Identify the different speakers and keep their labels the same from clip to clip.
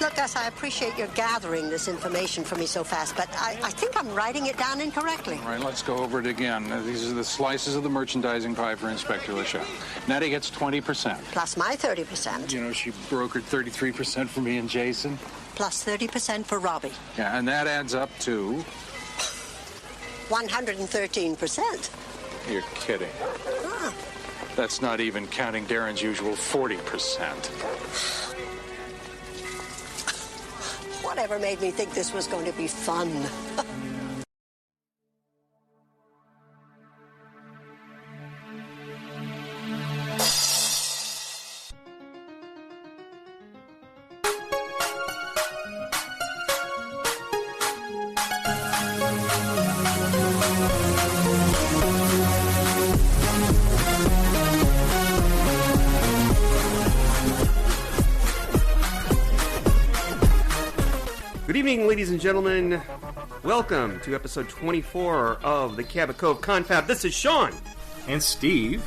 Speaker 1: Look, Gus, I appreciate your gathering this information for me so fast, but I think I'm writing it down incorrectly.
Speaker 2: All right, let's go over it again. These are the slices of the merchandising pie for Inspector LaChelle. Nettie gets 20%.
Speaker 1: Plus my 30%.
Speaker 2: You know, she brokered 33% for me and Jason.
Speaker 1: Plus 30% for Robbie.
Speaker 2: Yeah, and that adds up to...
Speaker 1: 113%.
Speaker 2: You're kidding.
Speaker 1: Ah.
Speaker 2: That's not even counting Darren's usual 40%.
Speaker 1: Whatever made me think this was going to be fun?
Speaker 3: Good evening, ladies and gentlemen. Welcome to episode 24 of the Cabot Cove Confab. This is Sean.
Speaker 4: And Steve.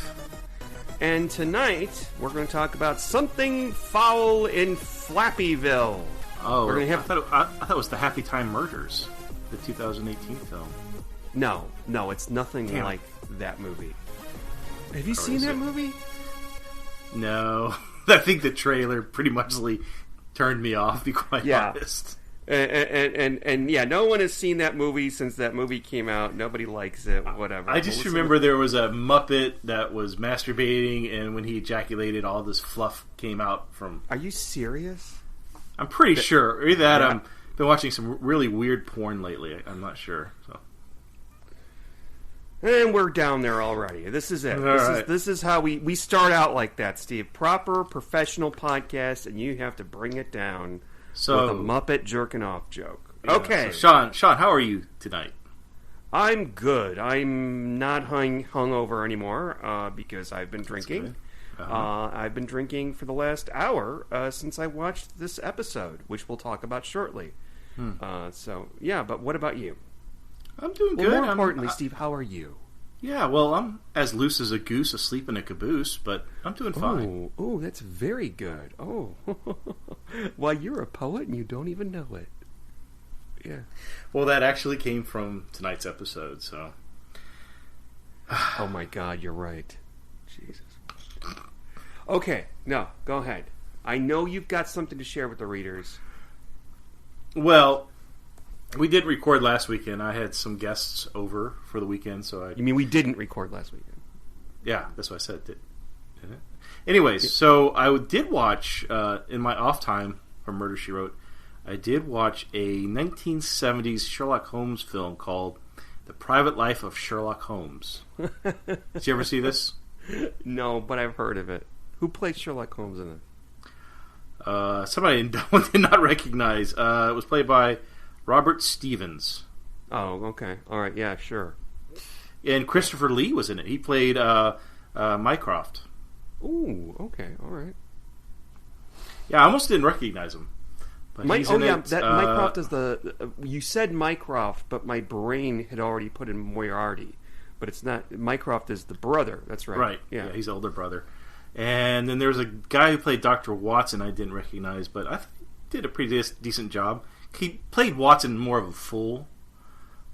Speaker 3: And tonight, we're going to talk about something foul in Floppieville.
Speaker 4: Oh,
Speaker 3: we're going to have...
Speaker 4: I thought it was the Happy Time Murders, the 2018 film.
Speaker 3: No, it's nothing
Speaker 4: Damn.
Speaker 3: like that movie. Have you seen that movie?
Speaker 4: No. I think the trailer pretty much turned me off, to be quite honest.
Speaker 3: And yeah, no one has seen that movie since that movie came out. Nobody likes it, whatever.
Speaker 4: I just remember there was a Muppet that was masturbating, and when he ejaculated, all this fluff came out from...
Speaker 3: Are you serious?
Speaker 4: I'm pretty sure. Either that, I've been watching some really weird porn lately. I'm not sure. So.
Speaker 3: And we're down there already. This is it. This is how we start out like that, Steve. Proper professional podcast, and you have to bring it down with a Muppet jerking off joke.
Speaker 4: Yeah,
Speaker 3: okay.
Speaker 4: So Sean, how are you tonight?
Speaker 3: I'm good. I'm not hungover anymore because I've been drinking. I've been drinking for the last hour since I watched this episode, which we'll talk about shortly. But what about you?
Speaker 4: I'm doing good.
Speaker 3: More importantly, Steve, how are you?
Speaker 4: Yeah, well, I'm as loose as a goose asleep in a caboose, but I'm doing fine.
Speaker 3: Oh, that's very good. Oh, well, you're a poet and you don't even know it. Yeah.
Speaker 4: Well, that actually came from tonight's episode, so...
Speaker 3: Oh my God, you're right. Jesus. Okay, no, go ahead. I know you've got something to share with the readers.
Speaker 4: Well... We did record last weekend. I had some guests over for the weekend, so I...
Speaker 3: You mean we didn't record last weekend?
Speaker 4: Yeah, that's what I said. Didn't it? Anyways, so I did watch, in my off time from Murder, She Wrote, I did watch a 1970s Sherlock Holmes film called The Private Life of Sherlock Holmes. Did you ever see this?
Speaker 3: No, but I've heard of it. Who played Sherlock Holmes in it?
Speaker 4: Somebody did not recognize. It was played by... Robert Stevens.
Speaker 3: Oh, okay. All right, yeah, sure.
Speaker 4: And Christopher Lee was in it. He played Mycroft.
Speaker 3: Ooh, okay, all right.
Speaker 4: Yeah, I almost didn't recognize him. But
Speaker 3: Mycroft is the... You said Mycroft, but my brain had already put in Moriarty. But it's not... Mycroft is the brother, that's right.
Speaker 4: Right, yeah he's the older brother. And then there's a guy who played Dr. Watson I didn't recognize, but I think he did a pretty decent job. He played Watson more of a fool,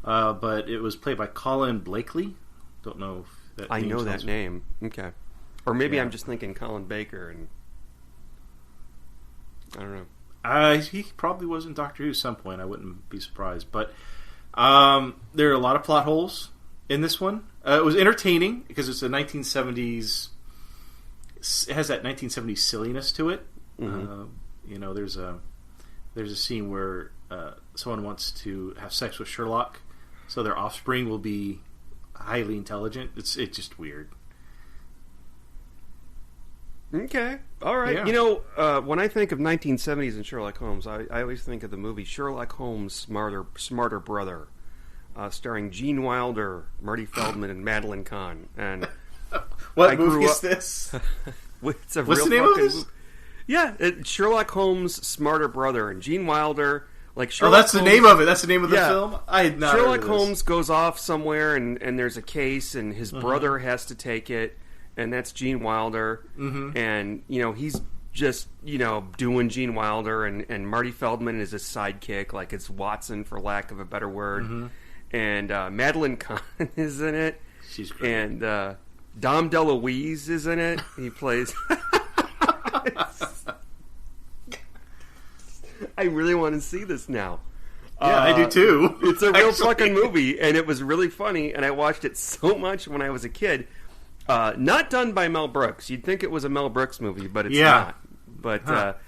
Speaker 4: but it was played by Colin Blakely. Don't know if that
Speaker 3: I know that name. Okay. Or maybe I'm just thinking Colin Baker, and I don't know.
Speaker 4: He probably was in Doctor Who at some point. I wouldn't be surprised. But there are a lot of plot holes in this one. It was entertaining because it's a 1970s... It has that 1970s silliness to it. Mm-hmm. There's a scene where someone wants to have sex with Sherlock, so their offspring will be highly intelligent. It's just weird.
Speaker 3: Okay, all right.
Speaker 4: Yeah.
Speaker 3: You know, when I think of 1970s and Sherlock Holmes, I always think of the movie Sherlock Holmes' Smarter Brother, starring Gene Wilder, Marty Feldman, and Madeline Kahn. And
Speaker 4: what movie is this?
Speaker 3: What's the
Speaker 4: name of this?
Speaker 3: Yeah, Sherlock Holmes' Smarter Brother, and Gene Wilder. Like Sherlock
Speaker 4: that's the name of it. That's the name of the film. I had not
Speaker 3: Sherlock
Speaker 4: heard of this.
Speaker 3: Holmes goes off somewhere, and there's a case, and his brother has to take it, and that's Gene Wilder. Mm-hmm. And he's just, doing Gene Wilder, and Marty Feldman is his sidekick, like it's Watson, for lack of a better word. Mm-hmm. And Madeline Kahn is in it.
Speaker 4: She's great.
Speaker 3: And Dom DeLuise is in it. He plays... I really want to see this now.
Speaker 4: Yeah, I do too.
Speaker 3: It's a real fucking movie, and it was really funny, and I watched it so much when I was a kid. Not done by Mel Brooks. You'd think it was a Mel Brooks movie, but it's not. But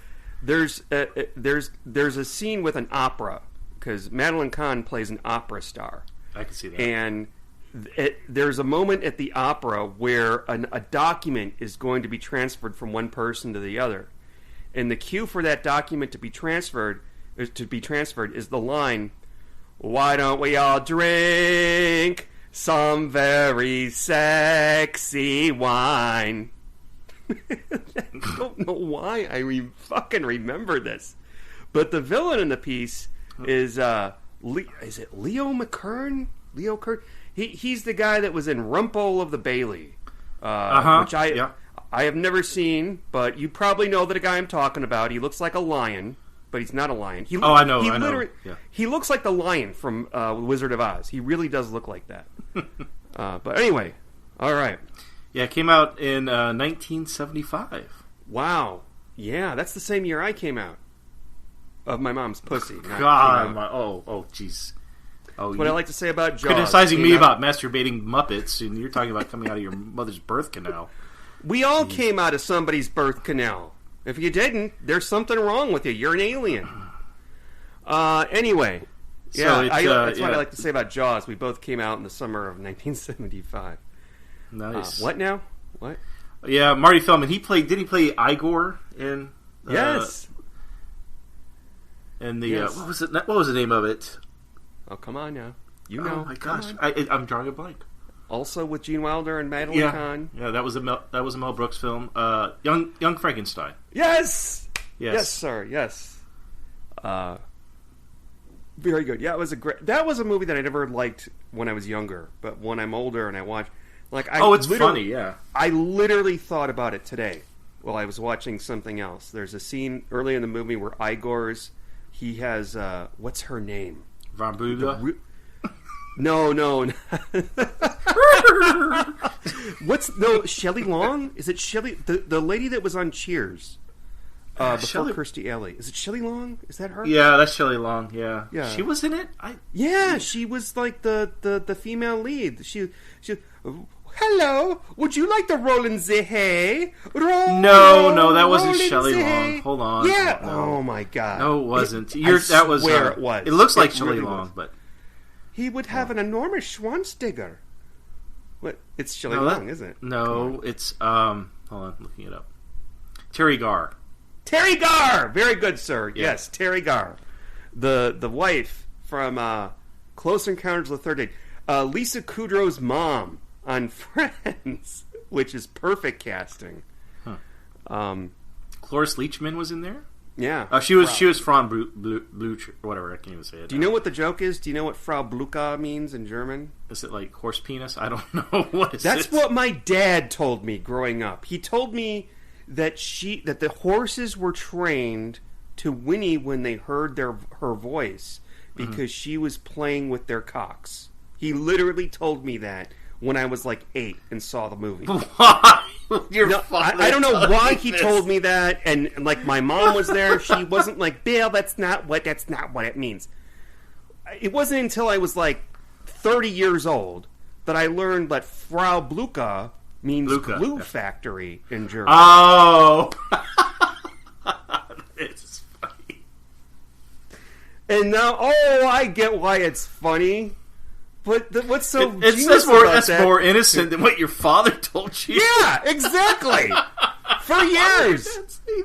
Speaker 3: there's a scene with an opera, because Madeline Kahn plays an opera star.
Speaker 4: I can see that.
Speaker 3: And there's a moment at the opera where a document is going to be transferred from one person to the other. And the cue for that document to be transferred is the line, "Why don't we all drink some very sexy wine?" I don't know why I fucking remember this. But the villain in the piece is is it Leo McKern? Leo Kern? He's the guy that was in Rumpole of the Bailey, which I have never seen, but you probably know the guy I'm talking about. He looks like a lion, but he's not a lion.
Speaker 4: I know. Yeah.
Speaker 3: He looks like the lion from Wizard of Oz. He really does look like that. But anyway, all right.
Speaker 4: Yeah, it came out in 1975.
Speaker 3: Wow. Yeah, that's the same year I came out of my mom's pussy.
Speaker 4: God. Jeez.
Speaker 3: That's what I like to say about Jaws.
Speaker 4: Criticizing me about masturbating Muppets, and you're talking about coming out of your mother's birth canal.
Speaker 3: We all came out of somebody's birth canal. If you didn't, there's something wrong with you. You're an alien. Anyway.
Speaker 4: So
Speaker 3: that's what I like to say about Jaws. We both came out in the summer of 1975.
Speaker 4: Nice.
Speaker 3: What now? What?
Speaker 4: Yeah, Marty Feldman. Did he play Igor in...
Speaker 3: yes.
Speaker 4: And what was the name of it?
Speaker 3: Oh, come on now. You
Speaker 4: Oh
Speaker 3: know.
Speaker 4: my gosh. I'm drawing a blank.
Speaker 3: Also with Gene Wilder and Madeline Kahn.
Speaker 4: Yeah, that was a Mel Brooks film. Young Frankenstein.
Speaker 3: Yes. Yes, sir. Yes. Very good. Yeah, that was a movie that I never liked when I was younger, but when I'm older and I watch,
Speaker 4: it's funny. Yeah.
Speaker 3: I literally thought about it today while I was watching something else. There's a scene early in the movie where he has what's her name?
Speaker 4: Von Buda.
Speaker 3: No. Shelley Long? Is it Shelley? The lady that was on Cheers before Kirstie Alley. Is it Shelley Long? Is that her?
Speaker 4: Yeah, that's Shelley Long. Yeah. She was in it.
Speaker 3: She was like the female lead. She. Hello, would you like to roll in the hay?
Speaker 4: No, that wasn't Shelley Long. Hold on.
Speaker 3: Yeah.
Speaker 4: No.
Speaker 3: Oh my God.
Speaker 4: No, it wasn't.
Speaker 3: That was. It was.
Speaker 4: It looks like Shelley Long, but
Speaker 3: he would have an enormous Schwanzdigger. What? It's Shelley Long, isn't it?
Speaker 4: No, it's hold on, looking it up. Terry Garr.
Speaker 3: Terry Garr. Very good, sir. Yeah. Yes, Terry Garr, the wife from Close Encounters of the Third Date. Lisa Kudrow's mom on Friends, which is perfect casting.
Speaker 4: Huh. Cloris Leachman was in there.
Speaker 3: Yeah,
Speaker 4: she was Frau Bluch or whatever. I can't even say it.
Speaker 3: Do you know what the joke is? Do you know what Frau Blucher means in German?
Speaker 4: Is it like horse penis? I don't know. What is
Speaker 3: That's what my dad told me growing up. He told me that the horses were trained to whinny when they heard her voice because she was playing with their cocks. He literally told me that when I was like 8 and saw the movie.
Speaker 4: Why?
Speaker 3: I don't know why he told me that, and like my mom was there. She wasn't like, Bill, that's not what it means. It wasn't until I was like 30 years old that I learned that Frau Blucher means glue factory in German.
Speaker 4: Oh, it's funny.
Speaker 3: And now, I get why it's funny. But what's so
Speaker 4: it's more innocent than what your father told you.
Speaker 3: Yeah, exactly. For years,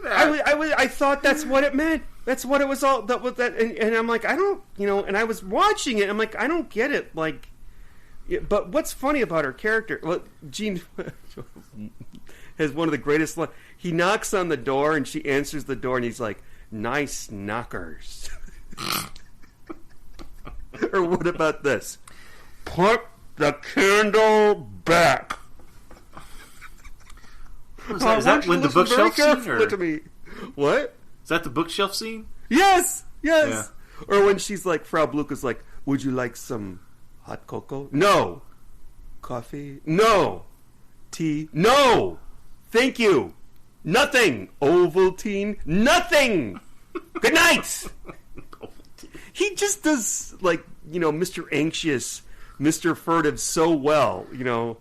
Speaker 3: I thought that's what it meant. That's what it was all. And I'm like, I don't, And I was watching it. I'm like, I don't get it. Like, but what's funny about her character? Well, Gene has one of the greatest. He knocks on the door, and she answers the door, and he's like, "Nice knockers." Or what about this? Put the candle back.
Speaker 4: Is that when the bookshelf scene?
Speaker 3: Look at me. What?
Speaker 4: Is that the bookshelf scene?
Speaker 3: Yes! Yes!
Speaker 4: Yeah.
Speaker 3: Or when she's like, Frau Blucher's like, would you like some hot cocoa? No. Coffee? No. Tea? No. Thank you. Nothing. Ovaltine? Nothing. Good night. He just does, like, you know, Mr. Anxious, Mr. Furtive so well, you know.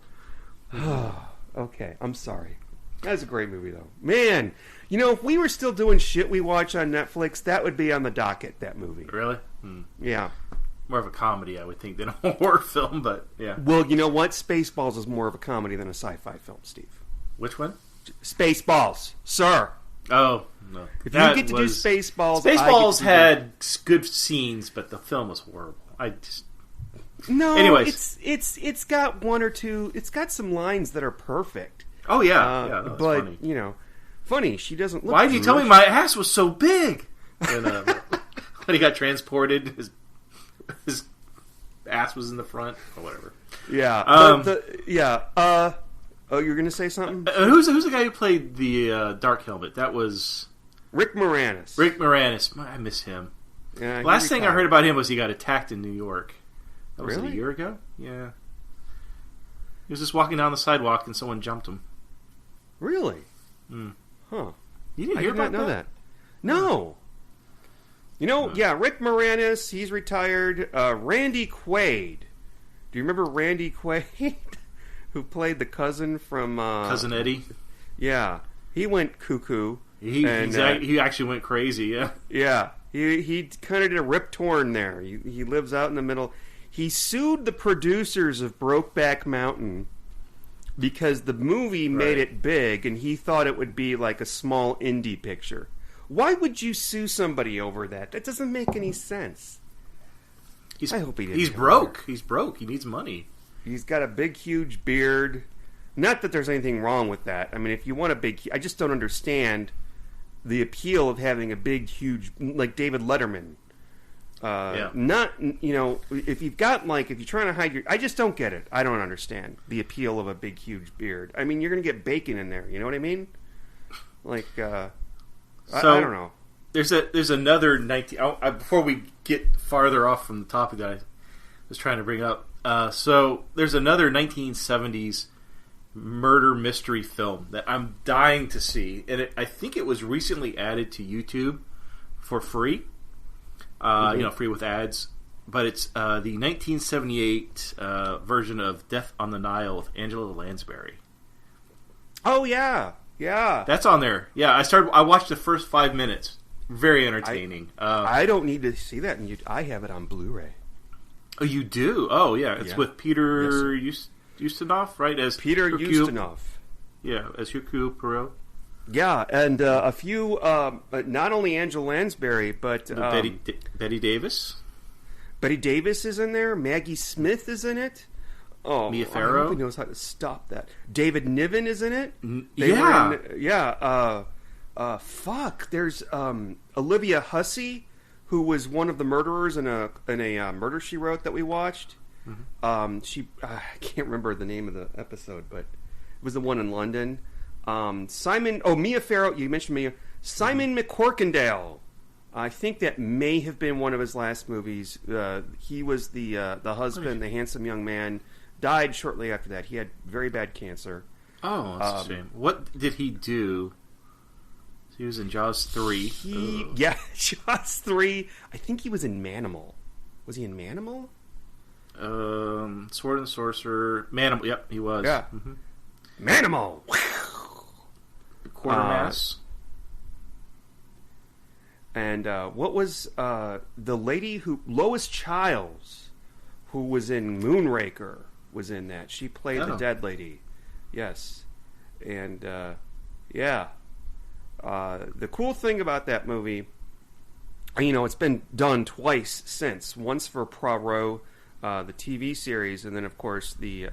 Speaker 3: Okay, I'm sorry. That was a great movie, though. Man, you know, if we were still doing shit we watch on Netflix, that would be on the docket, that movie.
Speaker 4: Really?
Speaker 3: Yeah.
Speaker 4: More of a comedy, I would think, than a horror film, but yeah.
Speaker 3: Well, you know what? Spaceballs is more of a comedy than a sci-fi film, Steve.
Speaker 4: Which one?
Speaker 3: Spaceballs, sir.
Speaker 4: Oh, no.
Speaker 3: If you get to do Spaceballs...
Speaker 4: Spaceballs had good scenes, but the film was horrible.
Speaker 3: No,
Speaker 4: anyways.
Speaker 3: it's got one or two... It's got some lines that are perfect.
Speaker 4: Oh, yeah. Yeah, that was
Speaker 3: but,
Speaker 4: funny.
Speaker 3: you know, funny. She doesn't look...
Speaker 4: Why did you tell me my ass was so big? And, when he got transported, his ass was in the front, or whatever.
Speaker 3: Yeah. Oh, you were going to say something?
Speaker 4: Who's the guy who played the Dark Helmet? That was...
Speaker 3: Rick Moranis.
Speaker 4: Rick Moranis. I miss him.
Speaker 3: Yeah,
Speaker 4: Last thing I heard about him was he got attacked in New York. That was
Speaker 3: Really?
Speaker 4: a year ago? Yeah. He was just walking down the sidewalk and someone jumped him.
Speaker 3: Really?
Speaker 4: Mm.
Speaker 3: Huh.
Speaker 4: You didn't
Speaker 3: I
Speaker 4: hear
Speaker 3: did
Speaker 4: about
Speaker 3: not know that. No. You know, yeah, Rick Moranis, he's retired. Randy Quaid. Do you remember Randy Quaid? Who played the cousin from...
Speaker 4: Cousin Eddie?
Speaker 3: Yeah. He went cuckoo.
Speaker 4: He actually went crazy, yeah.
Speaker 3: Yeah. He kind of did a rip torn there. He lives out in the middle. He sued the producers of Brokeback Mountain because the movie made it big and he thought it would be like a small indie picture. Why would you sue somebody over that? That doesn't make any sense. I hope he didn't.
Speaker 4: He's broke. He's broke. He needs money.
Speaker 3: He's got a big, huge beard. Not that there's anything wrong with that. I mean, if you want a big... I just don't understand the appeal of having a big, huge... Like David Letterman. Not, you know, if you've got, like... If you're trying to hide your... I just don't get it. I don't understand the appeal of a big, huge beard. I mean, you're going to get bacon in there. You know what I mean? Like, I don't know.
Speaker 4: There's another 19... before we get farther off from the topic that I was trying to bring up... so there's another 1970s murder mystery film that I'm dying to see, and I think it was recently added to YouTube for free, free with ads. But it's the 1978 version of Death on the Nile with Angela Lansbury.
Speaker 3: Oh yeah,
Speaker 4: that's on there. Yeah, I watched the first 5 minutes. Very entertaining.
Speaker 3: I don't need to see that, and I have it on Blu-ray.
Speaker 4: Oh, you do? Oh, yeah. It's with Peter Ustinov, right? As
Speaker 3: Peter Ustinov.
Speaker 4: Yeah, as Hercule Poirot.
Speaker 3: Yeah, and a few, not only Angela Lansbury, but...
Speaker 4: Betty Davis?
Speaker 3: Betty Davis is in there. Maggie Smith is in it. Oh,
Speaker 4: Mia Farrow?
Speaker 3: I hope he knows how to stop that. David Niven is in it. Fuck. There's Olivia Hussey, who was one of the murderers in a Murder, She Wrote that we watched. Mm-hmm. I can't remember the name of the episode, but it was the one in London. Mia Farrow, you mentioned Mia. Simon McCorkindale. I think that may have been one of his last movies. He was the husband, the handsome young man. Died shortly after that. He had very bad cancer.
Speaker 4: Oh, that's a shame. What did he do? He was in Jaws 3.
Speaker 3: Jaws 3. I think he was in Manimal. Was he in Manimal?
Speaker 4: Sword and Sorcerer. Manimal. Yep, he was.
Speaker 3: Yeah. Mm-hmm. Manimal.
Speaker 4: Quartermass.
Speaker 3: And what was the lady Lois Childs, who was in Moonraker, was in that. She played the dead lady. Yes. And, yeah. The cool thing about that movie, it's been done twice since. Once for Poirot, the TV series, and then, of course, the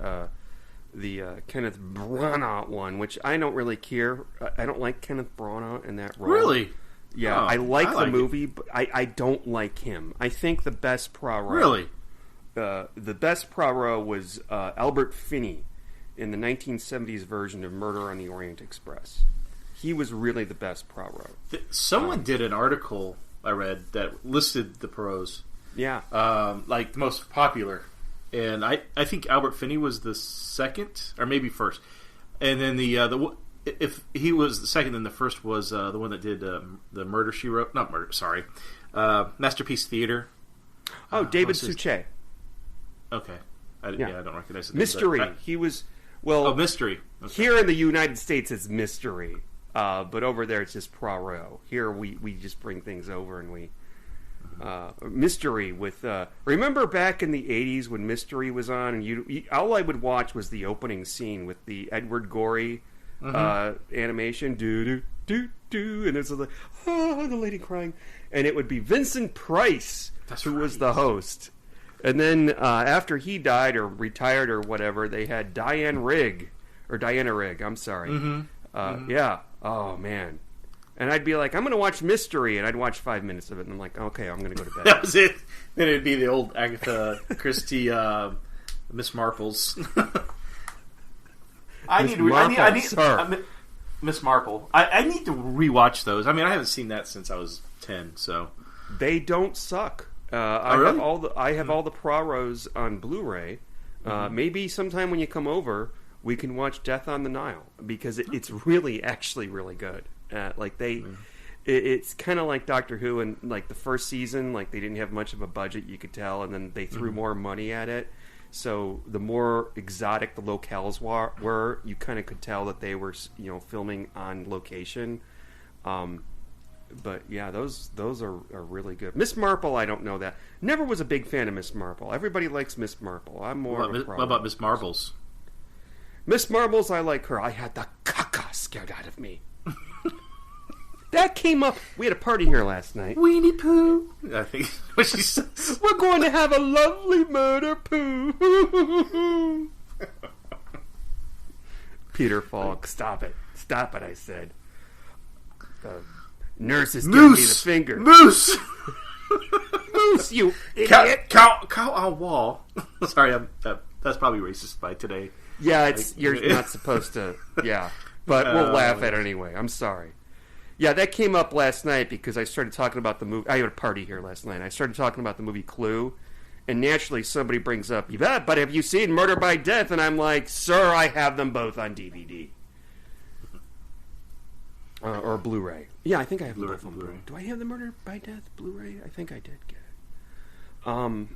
Speaker 3: Kenneth Branagh one, which I don't really care. I don't like Kenneth Branagh in that role.
Speaker 4: Really?
Speaker 3: Yeah, I like the movie, but I don't like him. I think the best Poirot...
Speaker 4: Really?
Speaker 3: The best Poirot was Albert Finney in the 1970s version of Murder on the Orient Express. he was really the best Poirot.
Speaker 4: Someone did an article I read that listed the Poirots.
Speaker 3: Yeah.
Speaker 4: Like the most popular. And I think Albert Finney was the second, or maybe first. And then if he was the second, then the first was the one that did the Murder, She Wrote. Not Murder, sorry. Masterpiece Theater.
Speaker 3: Oh, David Suchet.
Speaker 4: Okay. I don't recognize the name.
Speaker 3: Mystery. He was, well...
Speaker 4: Oh, Mystery. Okay.
Speaker 3: Here in the United States, it's Mystery. But over there, it's just Poirot. Here, we just bring things over and we... Mystery with... remember back in the 80s when Mystery was on, and all I would watch was the opening scene with the Edward Gorey animation. Do-do-do-do. And there's like, oh, the lady crying. And it would be Vincent Price who was the host. And then after he died or retired or whatever, they had Diana Rigg, I'm sorry. Yeah. Oh, man. And I'd be like, I'm going to watch Mystery, and I'd watch 5 minutes of it, and I'm like, okay, I'm going to go to bed.
Speaker 4: That was it. Then it'd be the old Agatha Christie, Miss Marples. Miss Marple. I need to rewatch those. I mean, I haven't seen that since I was 10, so...
Speaker 3: They don't suck. I have all the Poirots on Blu-ray. Maybe sometime when you come over, we can watch Death on the Nile, because it's really, actually really good. It's kind of like Doctor Who, and like the first season, like they didn't have much of a budget, you could tell, and then they threw more money at it. So the more exotic the locales were, you kind of could tell that they were, filming on location. But yeah, those are really good. Miss Marple, I don't know that. Never was a big fan of Miss Marple. Everybody likes Miss Marple. I'm more.
Speaker 4: What about Miss Marbles?
Speaker 3: Miss Marbles, I like her. I had the caca scared out of me. That came up. We had a party here last night.
Speaker 4: Weenie Pooh. I think what she says.
Speaker 3: We're going to have a lovely murder poo. Peter Falk, stop it. Stop it, I said. The nurse is giving me the finger.
Speaker 4: Moose!
Speaker 3: Moose, you idiot!
Speaker 4: Cow on wall. Sorry, that's probably racist by today.
Speaker 3: Yeah, you're not supposed to. Yeah, but we'll laugh at it anyway. I'm sorry. Yeah, that came up last night because I started talking about the movie. I had a party here last night. I started talking about the movie Clue, and naturally somebody brings up, but have you seen Murder by Death? And I'm like, sir, I have them both on DVD. Or Blu-ray. Yeah, I think I have them both on Blu-ray. Do I have the Murder by Death Blu-ray? I think I did get it.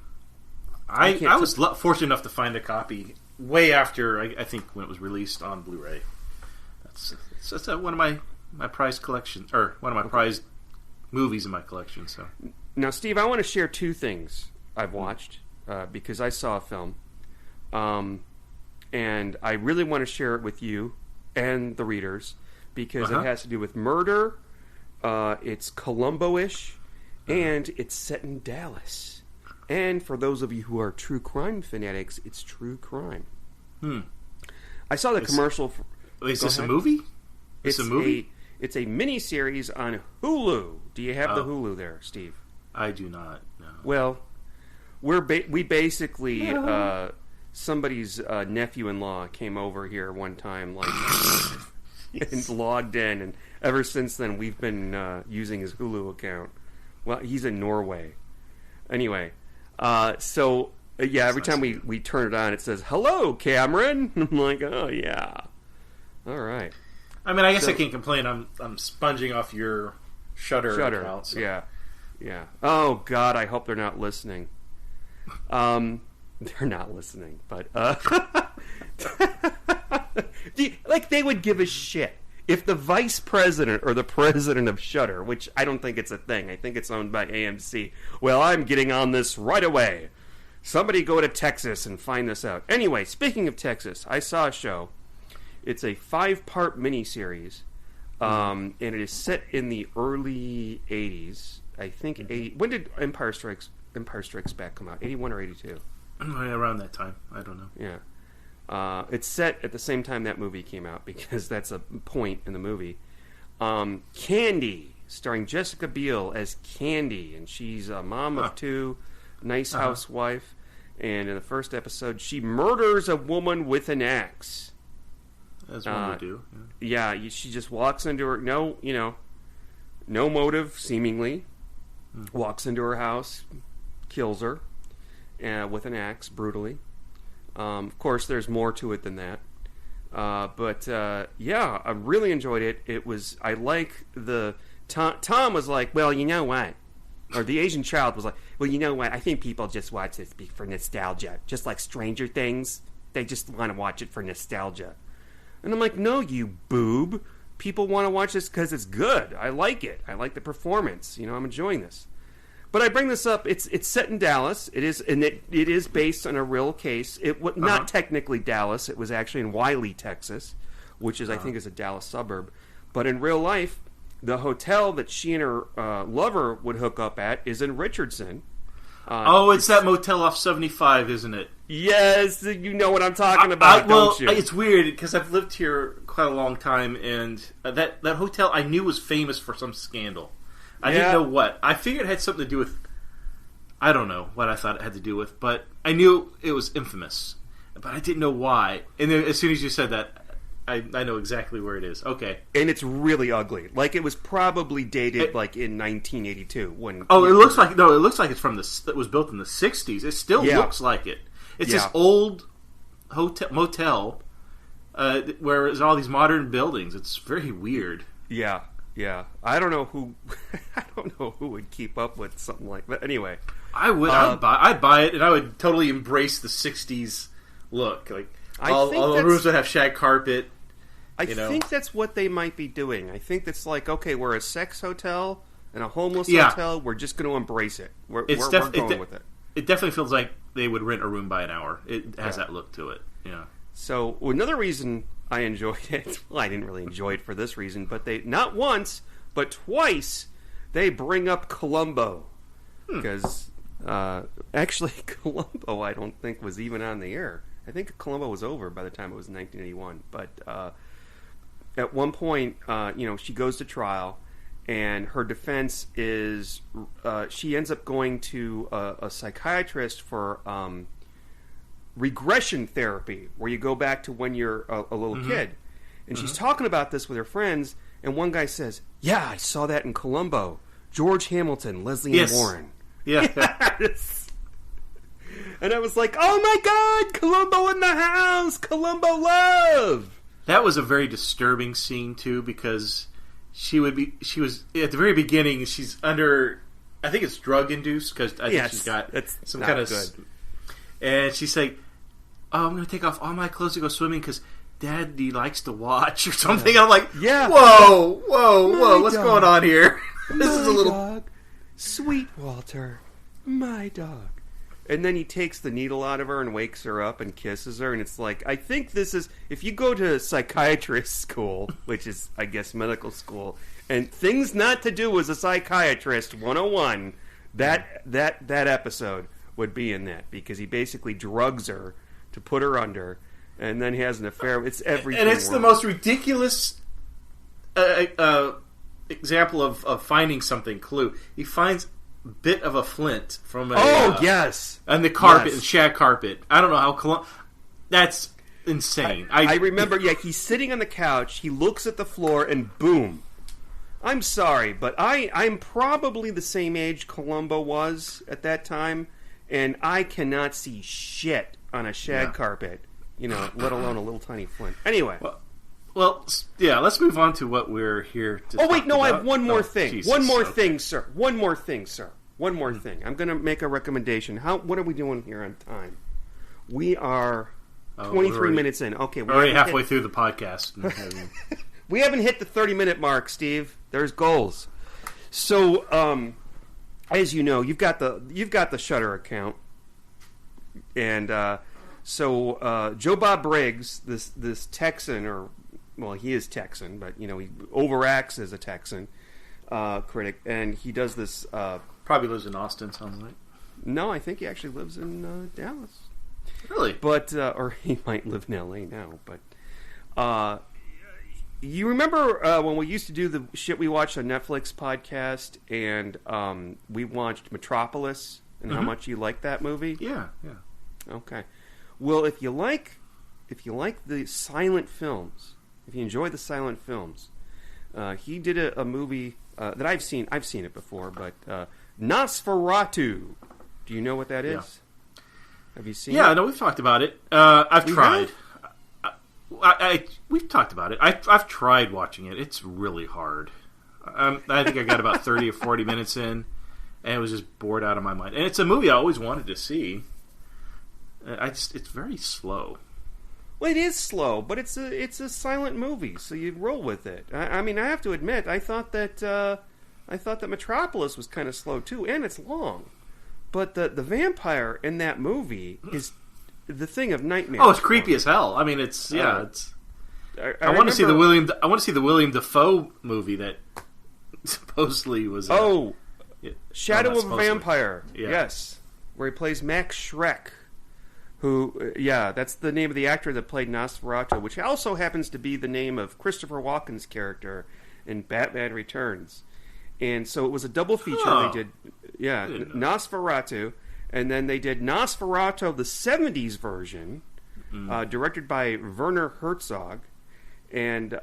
Speaker 4: I was fortunate enough to find a copy way after, I think, when it was released on Blu-ray. That's one of my prized collection, or one of my prized movies in my collection. So
Speaker 3: now, Steve, I want to share two things I've watched because I saw a film, and I really want to share it with you and the readers because it has to do with murder. It's Columbo-ish, and it's set in Dallas. And for those of you who are true crime fanatics, it's true crime. I saw the commercial.
Speaker 4: Is this a movie?
Speaker 3: It's a movie. It's a mini-series on Hulu. Do you have the Hulu there, Steve?
Speaker 4: I do not, no.
Speaker 3: Well, we basically... somebody's nephew-in-law came over here one time and logged in, and ever since then we've been using his Hulu account. Well, he's in Norway. Anyway, every time we turn it on, it says, "Hello, Cameron." I'm like, oh, yeah. All right.
Speaker 4: I mean, I guess I can't complain. I'm sponging off your Shudder account. So.
Speaker 3: Yeah. Oh God, I hope they're not listening. They're not listening, but they would give a shit if the vice president or the president of Shudder, which I don't think it's a thing. I think it's owned by AMC. Well, I'm getting on this right away. Somebody go to Texas and find this out. Anyway, speaking of Texas, I saw a show. It's a 5-part miniseries, and it is set in the early 80s. I think 80. When did Empire Strikes Back come out? 81 or 82?
Speaker 4: Around that time. I don't know.
Speaker 3: Yeah. It's set at the same time that movie came out because that's a point in the movie. Candy, starring Jessica Biel as Candy, and she's a mom of 2, nice housewife, and in the first episode, she murders a woman with an axe.
Speaker 4: as one would do.
Speaker 3: She just walks into her no motive seemingly. Walks into her house, kills her with an axe brutally. Of course, there's more to it than that. But I really enjoyed it. I like the Tom was like, well, you know what? Or the Asian child was like, well, you know what? I think people just watch this for nostalgia. Just like Stranger Things. They just want to watch it for nostalgia. And I'm like, no, you boob. People want to watch this because it's good. I like it. I like the performance. I'm enjoying this. But I bring this up. It's set in Dallas. It is based on a real case. Not technically Dallas. It was actually in Wiley, Texas, which is I think is a Dallas suburb. But in real life, the hotel that she and her lover would hook up at is in Richardson.
Speaker 4: It's that motel off 75, isn't it?
Speaker 3: Yes, you know what I'm talking about, don't you?
Speaker 4: It's weird because I've lived here quite a long time, and that hotel I knew was famous for some scandal. I didn't know what. I figured it had something to do with... I don't know what I thought it had to do with, but I knew it was infamous. But I didn't know why. And then as soon as you said that, I know exactly where it is. Okay.
Speaker 3: And it's really ugly. Like, it was probably dated, in 1982. When
Speaker 4: it looks like... No, it looks like it's it was built in the 60s. It still looks like it. It's this old motel where there's all these modern buildings. It's very weird.
Speaker 3: Yeah. Yeah, I don't know who would keep up with something like that. Anyway,
Speaker 4: I would. I'd buy it, and I would totally embrace the '60s look. Like all the rooms would have shag carpet.
Speaker 3: I think that's what they might be doing. I think that's like, okay, we're a sex hotel and a homeless hotel. We're just going to embrace it. We're going with it.
Speaker 4: It definitely feels like they would rent a room by an hour. It has that look to it. Yeah.
Speaker 3: So another reason I enjoyed it. Well, I didn't really enjoy it for this reason, but they not once, but twice they bring up Columbo because actually Columbo I don't think was even on the air. I think Columbo was over by the time it was 1981. But at one point, she goes to trial, and her defense is she ends up going to a psychiatrist for regression therapy, where you go back to when you're a little kid. And she's talking about this with her friends, and one guy says, yeah, I saw that in Columbo. George Hamilton, Leslie Ann Warren.
Speaker 4: Yeah.
Speaker 3: Yes. And I was like, oh my God, Columbo in the house! Columbo love!
Speaker 4: That was a very disturbing scene, too, because she was, at the very beginning, she's under, I think it's drug-induced, because I think she's got some kind of... Good. And she's like, I'm going to take off all my clothes to go swimming because Daddy likes to watch or something. Yeah. I'm like, whoa, what's going on here? This is a little...
Speaker 3: dog, Sweet Walter, my dog. And then he takes the needle out of her and wakes her up and kisses her. And it's like, I think this is... If you go to psychiatrist school, which is, I guess, medical school, and things not to do as a psychiatrist 101, that episode would be in that, because he basically drugs her to put her under, and then he has an affair. It's everything.
Speaker 4: And it's the most ridiculous example of finding something. Clue. He finds a bit of a flint from
Speaker 3: yes,
Speaker 4: and the carpet, and shag carpet. I don't know how that's insane.
Speaker 3: I remember. Yeah, he's sitting on the couch. He looks at the floor, and boom. I'm sorry, but I'm probably the same age Columbo was at that time. And I cannot see shit on a shag carpet, let alone a little tiny flint. Anyway.
Speaker 4: Well, let's move on to what we're here to talk about.
Speaker 3: I have one more thing. Jesus, one more thing, sir. One more thing. I'm going to make a recommendation. What are we doing here on time? We are 23 minutes in. Okay,
Speaker 4: we're already halfway through the podcast.
Speaker 3: We haven't hit the 30-minute mark, Steve. There's goals. So, as you know, you've got the Shudder account, and Joe Bob Briggs, this Texan, he is Texan, but he overacts as a Texan critic, and he does this.
Speaker 4: Probably lives in Austin, sounds like.
Speaker 3: No, I think he actually lives in Dallas.
Speaker 4: Really?
Speaker 3: But or he might live in L.A. now, but. You remember when we used to do the shit we watched on Netflix podcast, and we watched Metropolis, and how much you liked that movie?
Speaker 4: Yeah.
Speaker 3: Okay. Well, if you like the silent films, if you enjoy the silent films, he did a movie that I've seen. I've seen it before, but Nosferatu. Do you know what that is?
Speaker 4: Yeah.
Speaker 3: Have you seen it?
Speaker 4: Yeah, no, we've talked about it. I've tried. We've talked about it. I've tried watching it. It's really hard. I think I got about 30 or 40 minutes in, and I was just bored out of my mind. And it's a movie I always wanted to see. It's very slow.
Speaker 3: Well, it is slow, but it's a silent movie, so you roll with it. I mean, I have to admit, I thought that Metropolis was kind of slow too, and it's long. But the vampire in that movie is the thing of nightmares.
Speaker 4: Oh, it's creepy as hell. I mean, it's. I want to see the William Dafoe movie that supposedly was.
Speaker 3: Shadow of a Vampire. Yeah. Yes, where he plays Max Schreck. Who? Yeah, that's the name of the actor that played Nosferatu, which also happens to be the name of Christopher Walken's character in Batman Returns. And so it was a double feature.
Speaker 4: Oh.
Speaker 3: They did, Nosferatu, and then they did Nosferatu, the 70s version, directed by Werner Herzog. And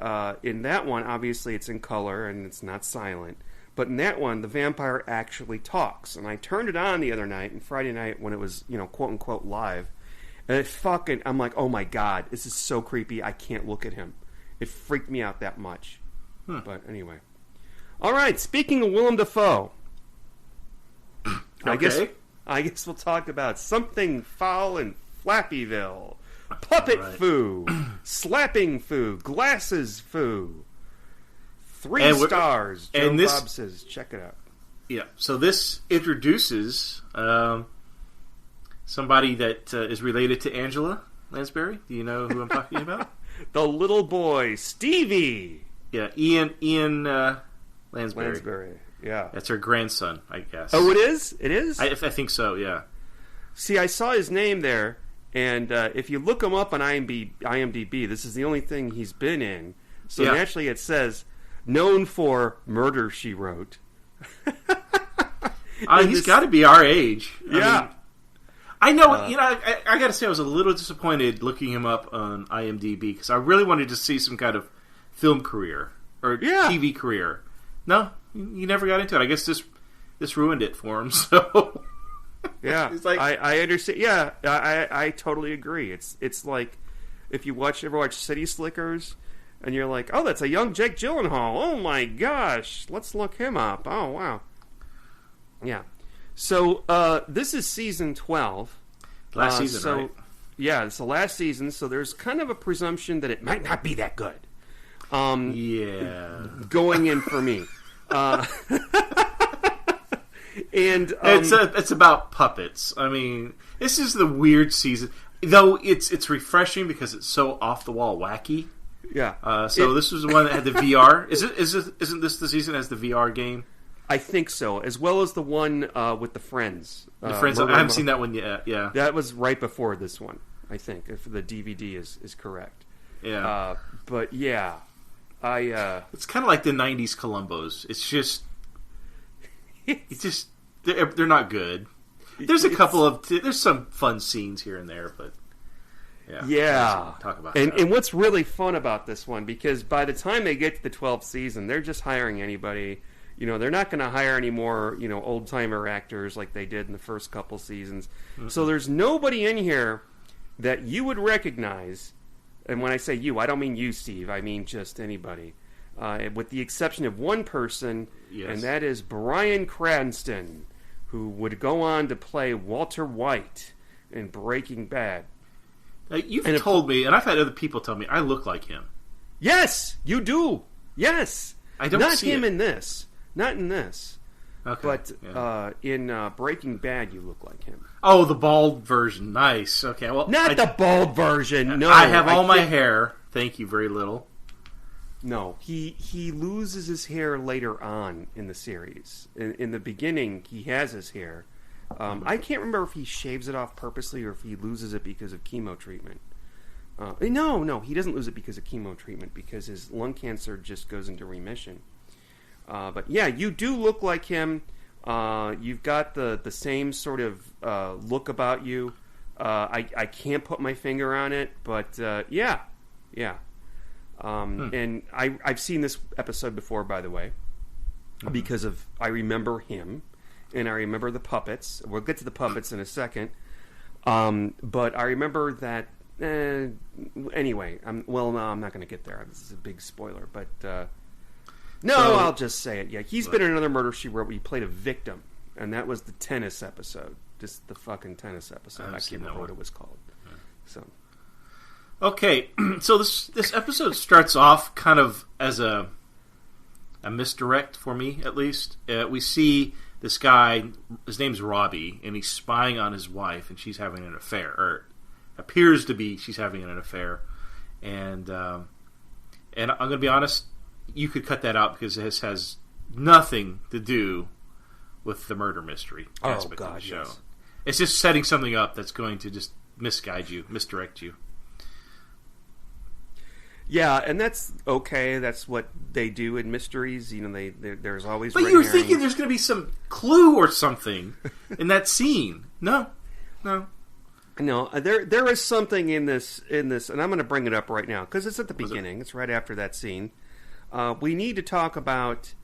Speaker 3: in that one, obviously, it's in color and it's not silent. But in that one, the vampire actually talks. And I turned it on the other night, and Friday night when it was, quote unquote live, and I'm like, oh my god, this is so creepy. I can't look at him. It freaked me out that much. But anyway. All right, speaking of Willem Dafoe, I guess we'll talk about Something Foul in Floppieville, Puppet Foo, Slapping Foo, Glasses Foo, 3 stars. Joe Bob says, check it out.
Speaker 4: Yeah, so this introduces somebody that is related to Angela Lansbury. Do you know who I'm talking about?
Speaker 3: The little boy, Stevie.
Speaker 4: Yeah, Ian Lansbury.
Speaker 3: Yeah.
Speaker 4: That's her grandson, I guess.
Speaker 3: Oh, it is? It is?
Speaker 4: I think so, yeah.
Speaker 3: See, I saw his name there, and if you look him up on IMDb, this is the only thing he's been in. So naturally it says, known for Murder, She Wrote.
Speaker 4: He's got to be our age.
Speaker 3: Yeah.
Speaker 4: I know, I got to say I was a little disappointed looking him up on IMDb because I really wanted to see some kind of film career or TV career. No, he never got into it. I guess this ruined it for him. So
Speaker 3: yeah, like, I understand. Yeah, I totally agree. It's like if you ever watch City Slickers, and you're like, oh, that's a young Jake Gyllenhaal. Oh my gosh, let's look him up. Oh wow, yeah. So this is season 12.
Speaker 4: Last season, right?
Speaker 3: Yeah, it's the last season. So there's kind of a presumption that it might not be that good. Going in for me. And
Speaker 4: it's about puppets. I mean, this is the weird season, though. It's refreshing because it's so off the wall wacky.
Speaker 3: Yeah.
Speaker 4: This was the one that had the VR. Isn't this the season that has the VR game?
Speaker 3: I think so, as well as the one with the Friends.
Speaker 4: The Friends. I haven't seen that one yet. Yeah.
Speaker 3: That was right before this one, I think, if the DVD is correct.
Speaker 4: Yeah.
Speaker 3: But yeah.
Speaker 4: It's kind of like the '90s Columbos. It's just they're not good. There's some fun scenes here and there, but
Speaker 3: yeah.
Speaker 4: Talk about
Speaker 3: and what's really fun about this one, because by the time they get to the 12th season, they're just hiring anybody. They're not going to hire any more old timer actors like they did in the first couple seasons. Mm-hmm. So there's nobody in here that you would recognize. And when I say you, I don't mean you, Steve. I mean just anybody. With the exception of one person, and that is Bryan Cranston, who would go on to play Walter White in Breaking Bad.
Speaker 4: You've told me, and I've had other people tell me, I look like him.
Speaker 3: Yes, you do. Yes.
Speaker 4: I don't
Speaker 3: Not
Speaker 4: see
Speaker 3: him
Speaker 4: it.
Speaker 3: in this. Not in this.
Speaker 4: Okay.
Speaker 3: But in Breaking Bad, you look like him.
Speaker 4: Oh, the bald version. Nice. Okay. Well,
Speaker 3: not the bald version. No,
Speaker 4: I have my hair. Thank you. Very little.
Speaker 3: No, he loses his hair later on in the series. In the beginning, he has his hair. I can't remember if he shaves it off purposely or if he loses it because of chemo treatment. No, he doesn't lose it because of chemo treatment because his lung cancer just goes into remission. But yeah, you do look like him. You've got the same sort of look about you. I can't put my finger on it, but yeah. And I've seen this episode before, by the way, because I remember him, and I remember the puppets. We'll get to the puppets in a second. But I remember that. Anyway, no, I'm not going to get there. This is a big spoiler, but I'll just say it. Yeah, he's been in another Murder, She Wrote. He played a victim, and that was the tennis episode. Just the fucking tennis episode. I can't remember what it was called. Yeah. So,
Speaker 4: okay, so this episode starts off kind of as a misdirect for me, at least. We see this guy. His name's Robbie, and he's spying on his wife, and she's having an affair, or appears to be she's having an affair. And I'm going to be honest, you could cut that out because this has nothing to do with the murder mystery aspect of the show. Yes. It's just setting something up that's going to just misdirect you.
Speaker 3: Yeah, and that's okay. That's what they do in mysteries. You know, there's always.
Speaker 4: But you were thinking there's going to be some clue or something in that scene. No.
Speaker 3: There is something in this, and I'm going to bring it up right now because it's at the beginning. It's right after that scene. We need to talk about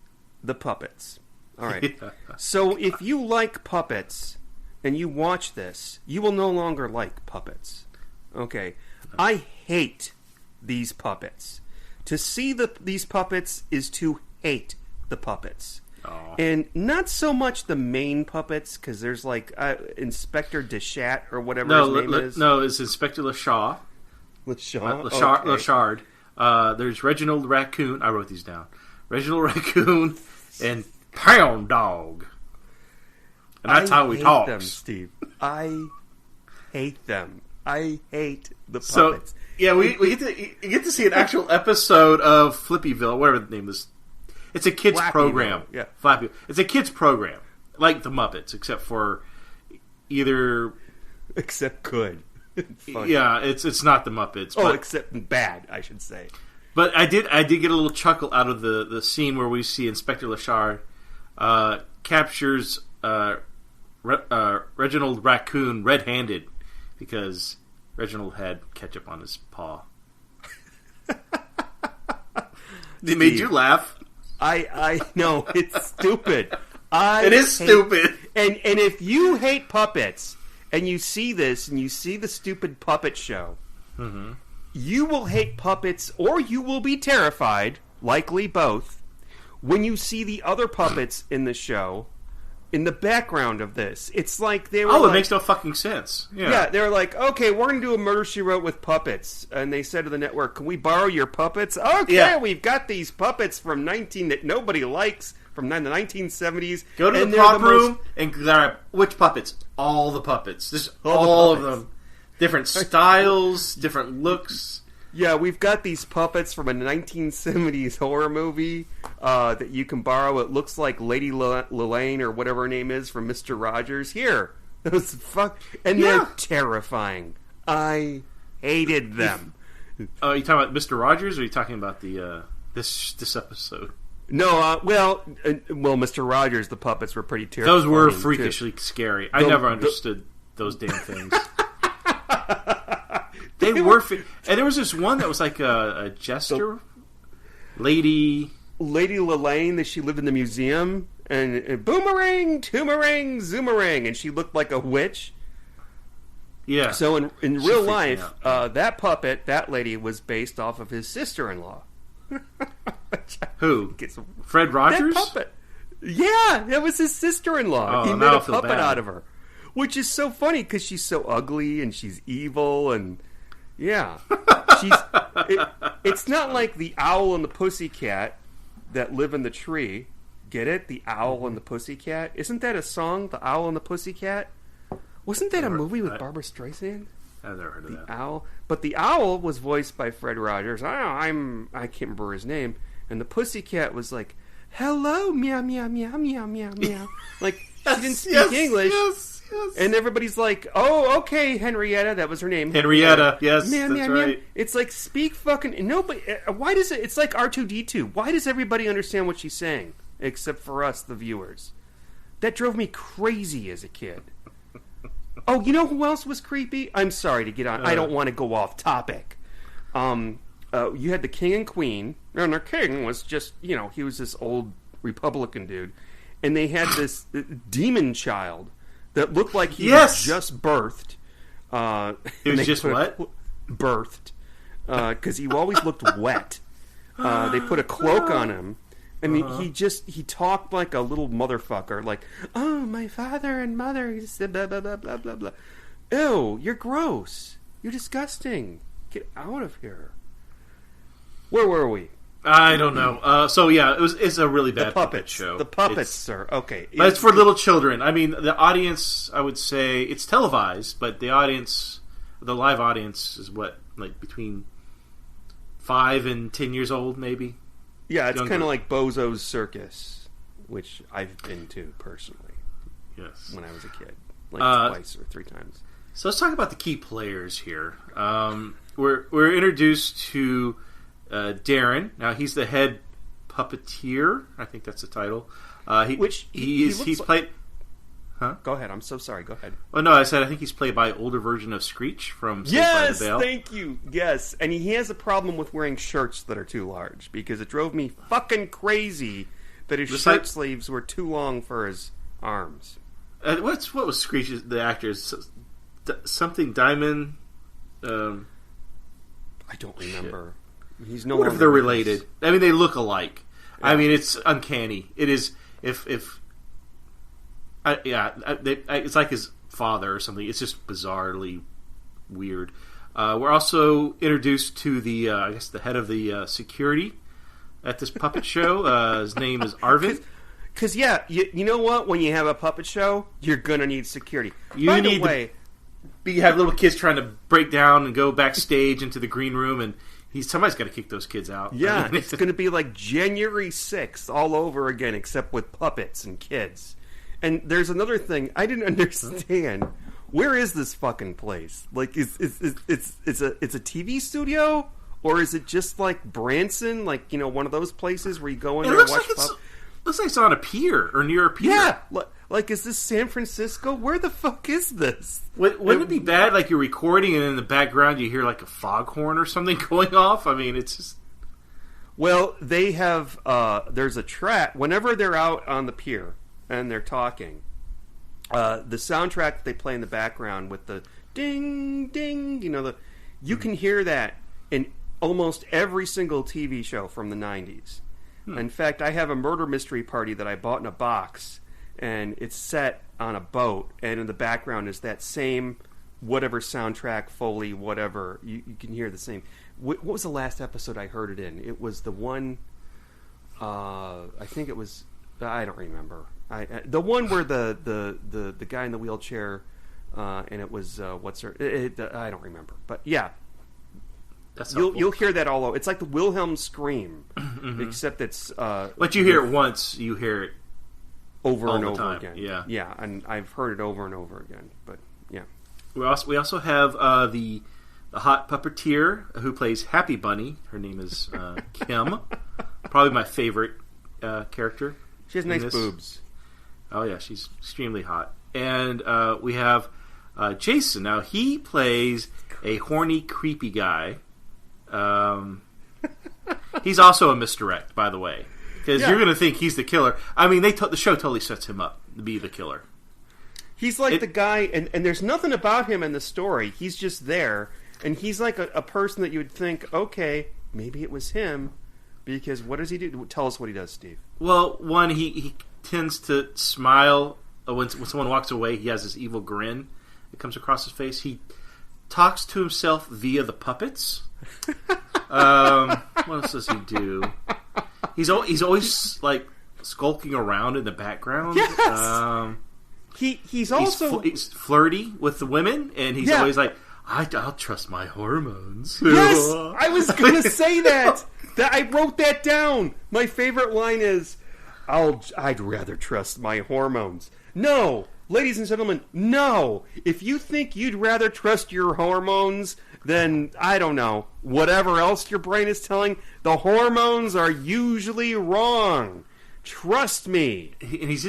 Speaker 3: the puppets. All right. Yeah. So if you like puppets and you watch this, you will no longer like puppets. Okay. I hate these puppets. To see these puppets is to hate the puppets. Oh. And not so much the main puppets, because there's like Inspector Deschat or whatever his name is.
Speaker 4: No, it's Inspector Lachard. Lachard. There's Reginald Raccoon. I wrote these down. Reginald Raccoon and Pound Dog. And that's how he talks.
Speaker 3: Them, Steve. I hate them. I hate the puppets.
Speaker 4: So, yeah, we get to see an actual episode of Floppieville, whatever the name is. It's a kids program.
Speaker 3: Yeah,
Speaker 4: Floppieville. It's a kids program, like the Muppets, except for
Speaker 3: except good.
Speaker 4: Yeah, it's not the Muppets.
Speaker 3: Oh, except bad, I should say.
Speaker 4: But I did get a little chuckle out of the scene where we see Inspector Lachard captures Reginald Raccoon red-handed because Reginald had ketchup on his paw. It made you laugh.
Speaker 3: I know, it's stupid.
Speaker 4: It is stupid.
Speaker 3: And if you hate puppets and you see this and you see the stupid puppet show, you will hate puppets or you will be terrified, likely both, when you see the other puppets in the show in the background of this. It's like they were
Speaker 4: it makes no fucking sense.
Speaker 3: Yeah, they were like, okay, we're going to do a Murder, She Wrote with puppets. And they said to the network, can we borrow your puppets? Okay, we've got these puppets from that nobody likes from the 1970s.
Speaker 4: Go to the prop room and grab which puppets? All the puppets. Just all of them. Different styles, different looks.
Speaker 3: Yeah, we've got these puppets from a 1970s horror movie that you can borrow. It looks like Lady Lelaine or whatever her name is from Mr. Rogers. Here. And they're terrifying. I hated them.
Speaker 4: Are you talking about Mr. Rogers or are you talking about the this episode?
Speaker 3: No, well, Mr. Rogers, the puppets were pretty terrifying.
Speaker 4: Those were freakishly scary. I never understood those damn things. They were, and there was this one that was like a jester lady
Speaker 3: Lelaine that she lived in the museum, and boomerang, toomerang, zoomerang, and she looked like a witch.
Speaker 4: Yeah.
Speaker 3: So in real life, that puppet, that lady, was based off of his sister-in-law.
Speaker 4: Who? Fred Rogers?
Speaker 3: That puppet. Yeah, that was his sister-in-law. He made a puppet out of her, which is so funny because she's so ugly and she's evil and. Yeah, it's not like the owl and the pussycat that live in the tree. Get it? The owl and the pussycat. Isn't that a song? The Owl and the Pussycat. Wasn't that a movie with Barbara Streisand?
Speaker 4: I've never heard of that.
Speaker 3: The owl, but the owl was voiced by Fred Rogers. I can't remember his name. And the pussycat was like, "Hello, meow meow meow meow meow meow." Like she didn't speak English. Yes. And everybody's like, "Oh, okay, Henrietta." That was her name.
Speaker 4: Henrietta. Yes, that's right.
Speaker 3: Man. It's like speak fucking nobody. Why does it? It's like R2D2. Why does everybody understand what she's saying except for us, the viewers? That drove me crazy as a kid. Oh, you know who else was creepy? I'm sorry to get on. I don't want to go off topic. you had the king and queen, and their king was just, he was this old Republican dude, and they had this demon child that looked like he was just birthed.
Speaker 4: He was just what?
Speaker 3: Birthed. Because he always looked wet. They put a cloak on him. I mean, he talked like a little motherfucker. Like, oh, my father and mother, he said blah, blah, blah, blah, blah, blah. Ew, you're gross. You're disgusting. Get out of here. Where were we?
Speaker 4: I don't know. So yeah, it's a really bad puppet show.
Speaker 3: The puppets, sir. Okay.
Speaker 4: But it's for little children. I mean, the audience, I would say, it's televised, but the live audience is what, like between 5 and 10 years old, maybe?
Speaker 3: Yeah, it's kind of like Bozo's Circus, which I've been to personally.
Speaker 4: Yes.
Speaker 3: When I was a kid. Like twice or 3 times.
Speaker 4: So let's talk about the key players here. We're introduced to Darren. Now he's the head puppeteer. I think that's the title. He's played. Huh?
Speaker 3: Go ahead. I'm so sorry. Go ahead.
Speaker 4: Oh no, I said I think he's played by older version of Screech from Saved by the Bell.
Speaker 3: Yes, thank you. Yes, and he has a problem with wearing shirts that are too large because it drove me fucking crazy that his shirt sleeves were too long for his arms.
Speaker 4: What was Screech's the actor's something Diamond?
Speaker 3: I don't remember. He's no.
Speaker 4: What if they're related? I mean, they look alike. Yeah. I mean, it's uncanny. It is it's like his father or something. It's just bizarrely weird. We're also introduced to the I guess the head of the security at this puppet show. His name is Arvin.
Speaker 3: Because you know what? When you have a puppet show, you're gonna need security.
Speaker 4: You have little kids trying to break down and go backstage into the green room, and somebody's got to kick those kids out.
Speaker 3: Yeah, it's going to be like January 6th all over again, except with puppets and kids. And there's another thing I didn't understand. Where is this fucking place? Like, it's a TV studio, or is it just like Branson, like one of those places where you go in there and watch puppets?
Speaker 4: Looks like it's on a pier or near a pier.
Speaker 3: Yeah, like is this San Francisco? Where the fuck is this?
Speaker 4: Wouldn't it be bad, like you're recording and in the background you hear like a foghorn or something going off? I mean, it's just...
Speaker 3: Well, they have, there's a track, whenever they're out on the pier and they're talking, the soundtrack that they play in the background with the ding, ding, you can hear that in almost every single TV show from the 90s. In fact, I have a murder mystery party that I bought in a box, and it's set on a boat, and in the background is that same whatever soundtrack, Foley, whatever. You can hear the same. What was the last episode I heard it in? It was the one, I think it was, I don't remember. The one where the guy in the wheelchair, and it was, I don't remember. But yeah. You'll hear that all over. It's like the Wilhelm scream, except it's.
Speaker 4: But you hear it once, you hear it
Speaker 3: over and over
Speaker 4: time.
Speaker 3: again.
Speaker 4: Yeah,
Speaker 3: and I've heard it over and over again. But yeah,
Speaker 4: we also have the hot puppeteer who plays Happy Bunny. Her name is Kim. Probably my favorite character.
Speaker 3: She has nice boobs.
Speaker 4: Oh yeah, she's extremely hot. And we have Jason. Now he plays a horny, creepy guy. He's also a misdirect, by the way, because you're going to think he's the killer. I mean, the show totally sets him up to be the killer.
Speaker 3: He's like the guy, and there's nothing about him in the story. He's just there, and he's like a person that you would think, okay, maybe it was him, because what does he do? Tell us what he does, Steve.
Speaker 4: Well, one, he tends to smile when someone walks away. He has this evil grin that comes across his face. He talks to himself via the puppets. What else does he do? He's always like skulking around in the background.
Speaker 3: Yes. He's also
Speaker 4: he's flirty with the women, and he's always like, I'll trust my hormones.
Speaker 3: Yes, I was going to say that. I wrote that down. My favorite line is, I'd rather trust my hormones. No, ladies and gentlemen, no. If you think you'd rather trust your hormones, then I don't know. Whatever else your brain is telling, the hormones are usually wrong. Trust me.
Speaker 4: And he's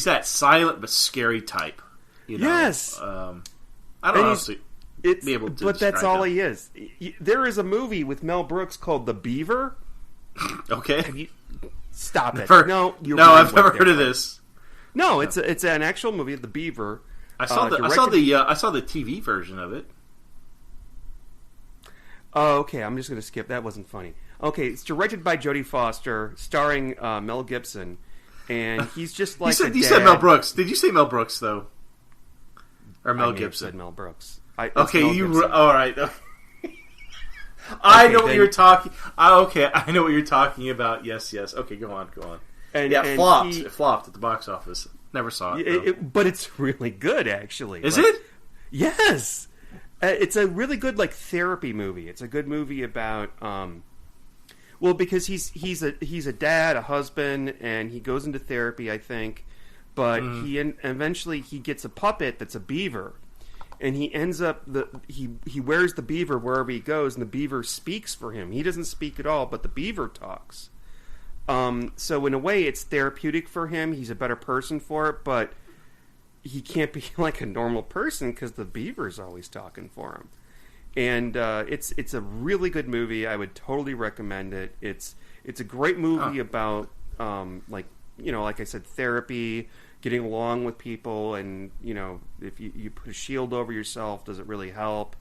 Speaker 4: that silent but scary type.
Speaker 3: Yes.
Speaker 4: I don't know. be able to.
Speaker 3: But that's all
Speaker 4: him.
Speaker 3: he is. There is a movie with Mel Brooks called The Beaver.
Speaker 4: Okay.
Speaker 3: Stop it!
Speaker 4: No, I've never heard of this.
Speaker 3: No, it's an actual movie, The Beaver.
Speaker 4: I saw the TV version of it.
Speaker 3: Oh, okay. I'm just going to skip. That wasn't funny. Okay, it's directed by Jodie Foster, starring Mel Gibson, and he's just like
Speaker 4: you said Mel Brooks. Did you say Mel Brooks though, or Mel Gibson?
Speaker 3: Said Mel Brooks.
Speaker 4: Okay, all right. I know what you're talking. Okay, I know what you're talking about. Yes. Okay, go on. And it flopped. It flopped at the box office. Never saw it.
Speaker 3: But it's really good, actually.
Speaker 4: Is it?
Speaker 3: Yes. It's a really good therapy movie. It's a good movie about because he's a dad, a husband, and he goes into therapy, I think. But eventually he gets a puppet that's a beaver. And he ends up he wears the beaver wherever he goes, and the beaver speaks for him. He doesn't speak at all, but the beaver talks. So in a way, it's therapeutic for him. He's a better person for it, but he can't be like a normal person because the beaver's always talking for him. And it's a really good movie. I would totally recommend it. It's a great movie about like I said, therapy. Getting along with people, and if you put a shield over yourself, does it really help?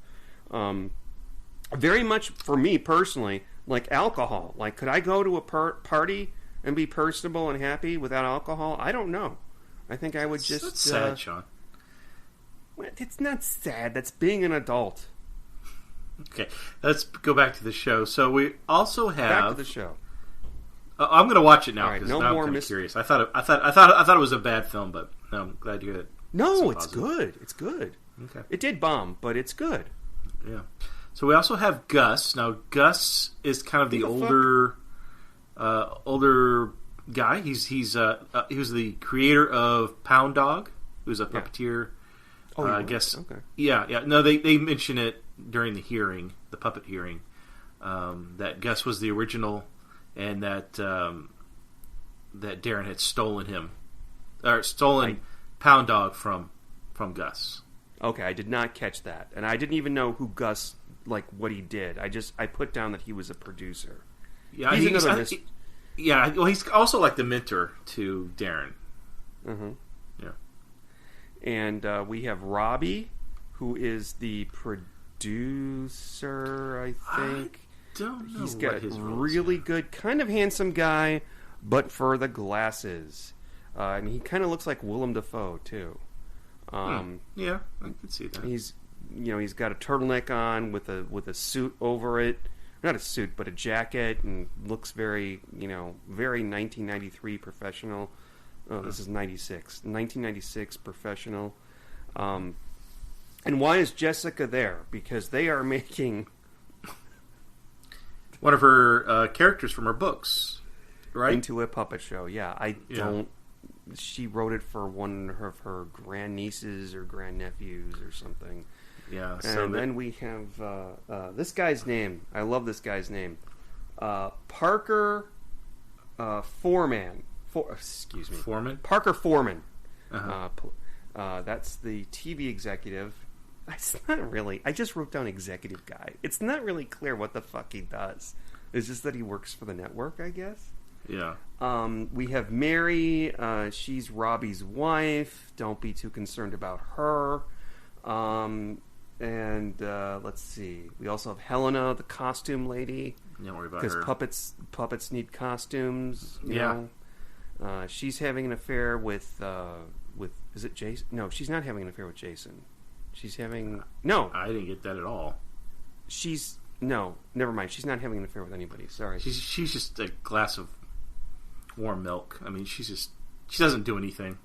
Speaker 3: Very much for me personally, like alcohol. Like, could I go to a party and be personable and happy without alcohol? I don't know. I think I would just.
Speaker 4: That's sad, Sean.
Speaker 3: It's not sad. That's being an adult.
Speaker 4: Okay, let's go back to the show. So we also have
Speaker 3: back to the show.
Speaker 4: I'm going to watch it now because
Speaker 3: no
Speaker 4: now
Speaker 3: more
Speaker 4: I'm kind of curious. I thought it was a bad film, but no, I'm glad to hear it.
Speaker 3: No, it's good. It's good.
Speaker 4: Okay,
Speaker 3: it did bomb, but it's good.
Speaker 4: Yeah. So we also have Gus. Now Gus is kind of the older guy. He was the creator of Pound Dog, who's a puppeteer.
Speaker 3: Oh,
Speaker 4: I guess.
Speaker 3: Okay.
Speaker 4: Yeah. No, they mention it during the hearing, the puppet hearing, that Gus was the original. And that Darren had stolen Pound Dog from Gus.
Speaker 3: Okay, I did not catch that, and I didn't even know who Gus what he did. I put down that he was a producer.
Speaker 4: Yeah, well, he's also like the mentor to Darren.
Speaker 3: Mm-hmm.
Speaker 4: Yeah,
Speaker 3: and we have Robbie, who is the producer, I think.
Speaker 4: Don't know.
Speaker 3: He's got a really good, kind of handsome guy, but for the glasses, and he kind of looks like Willem Dafoe too.
Speaker 4: Yeah, I can see that.
Speaker 3: He's got a turtleneck on with a suit over it, not a suit, but a jacket, and looks very 1993 professional. Oh, this is 1996 professional. And why is Jessica there? Because they are making
Speaker 4: one of her characters from her books, right?
Speaker 3: Into a puppet show. Yeah, don't. She wrote it for one of her grandnieces or grandnephews or something.
Speaker 4: Yeah.
Speaker 3: And then we have this guy's name. I love this guy's name. Parker Foreman. Excuse me.
Speaker 4: Foreman?
Speaker 3: Parker Foreman.
Speaker 4: Uh-huh.
Speaker 3: That's the TV executive. It's not really. I just wrote down executive guy. It's not really clear what the fuck he does. It's just that he works for the network, I guess.
Speaker 4: Yeah.
Speaker 3: We have Mary. She's Robbie's wife. Don't be too concerned about her. And let's see. We also have Helena, the costume lady.
Speaker 4: Don't worry about her.
Speaker 3: Because puppets need costumes. You
Speaker 4: know?
Speaker 3: She's having an affair with is it Jason? No, she's not having an affair with Jason. She's having no.
Speaker 4: I didn't get that at all.
Speaker 3: Never mind. She's not having an affair with anybody. Sorry.
Speaker 4: She's just a glass of warm milk. I mean, she doesn't do anything.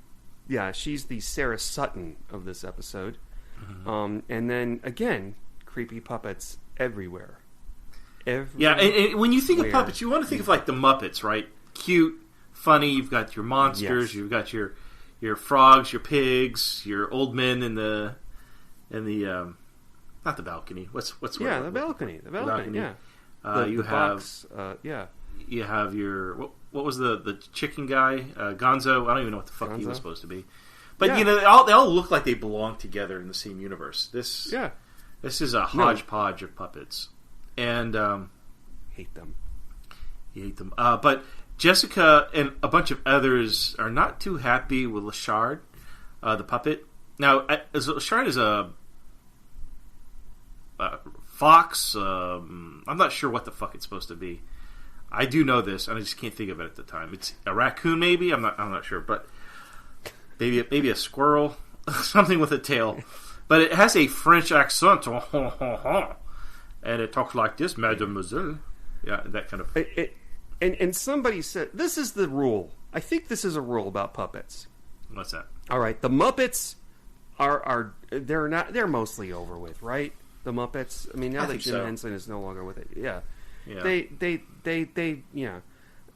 Speaker 3: Yeah, she's the Sarah Sutton of this episode.
Speaker 4: Mm-hmm.
Speaker 3: And then again, creepy puppets everywhere.
Speaker 4: Yeah, and when you think of puppets, you want to think of like the Muppets, right? Cute, funny. You've got your monsters. Yes. You've got your frogs, your pigs, your old men in the not the balcony. What's
Speaker 3: the balcony. The balcony. Yeah.
Speaker 4: You have
Speaker 3: box, yeah.
Speaker 4: You have your what was the chicken guy Gonzo? I don't even know what the fuck he was supposed to be, but they all look like they belong together in the same universe. This This is a hodgepodge of puppets, and
Speaker 3: Hate them.
Speaker 4: you hate them. But Jessica and a bunch of others are not too happy with Lashard, the puppet. Now, Lashard is a fox. I'm not sure what the fuck it's supposed to be. I do know this, and I just can't think of it at the time. It's a raccoon, maybe. I'm not sure, but maybe a squirrel, something with a tail. But it has a French accent, and it talks like this, Mademoiselle. Yeah, that kind of.
Speaker 3: And somebody said this is the rule. I think this is a rule about puppets.
Speaker 4: What's that?
Speaker 3: All right, the Muppets they're mostly over with, right? The Muppets. I mean, now that Jim Henson is no longer with it, yeah. They yeah.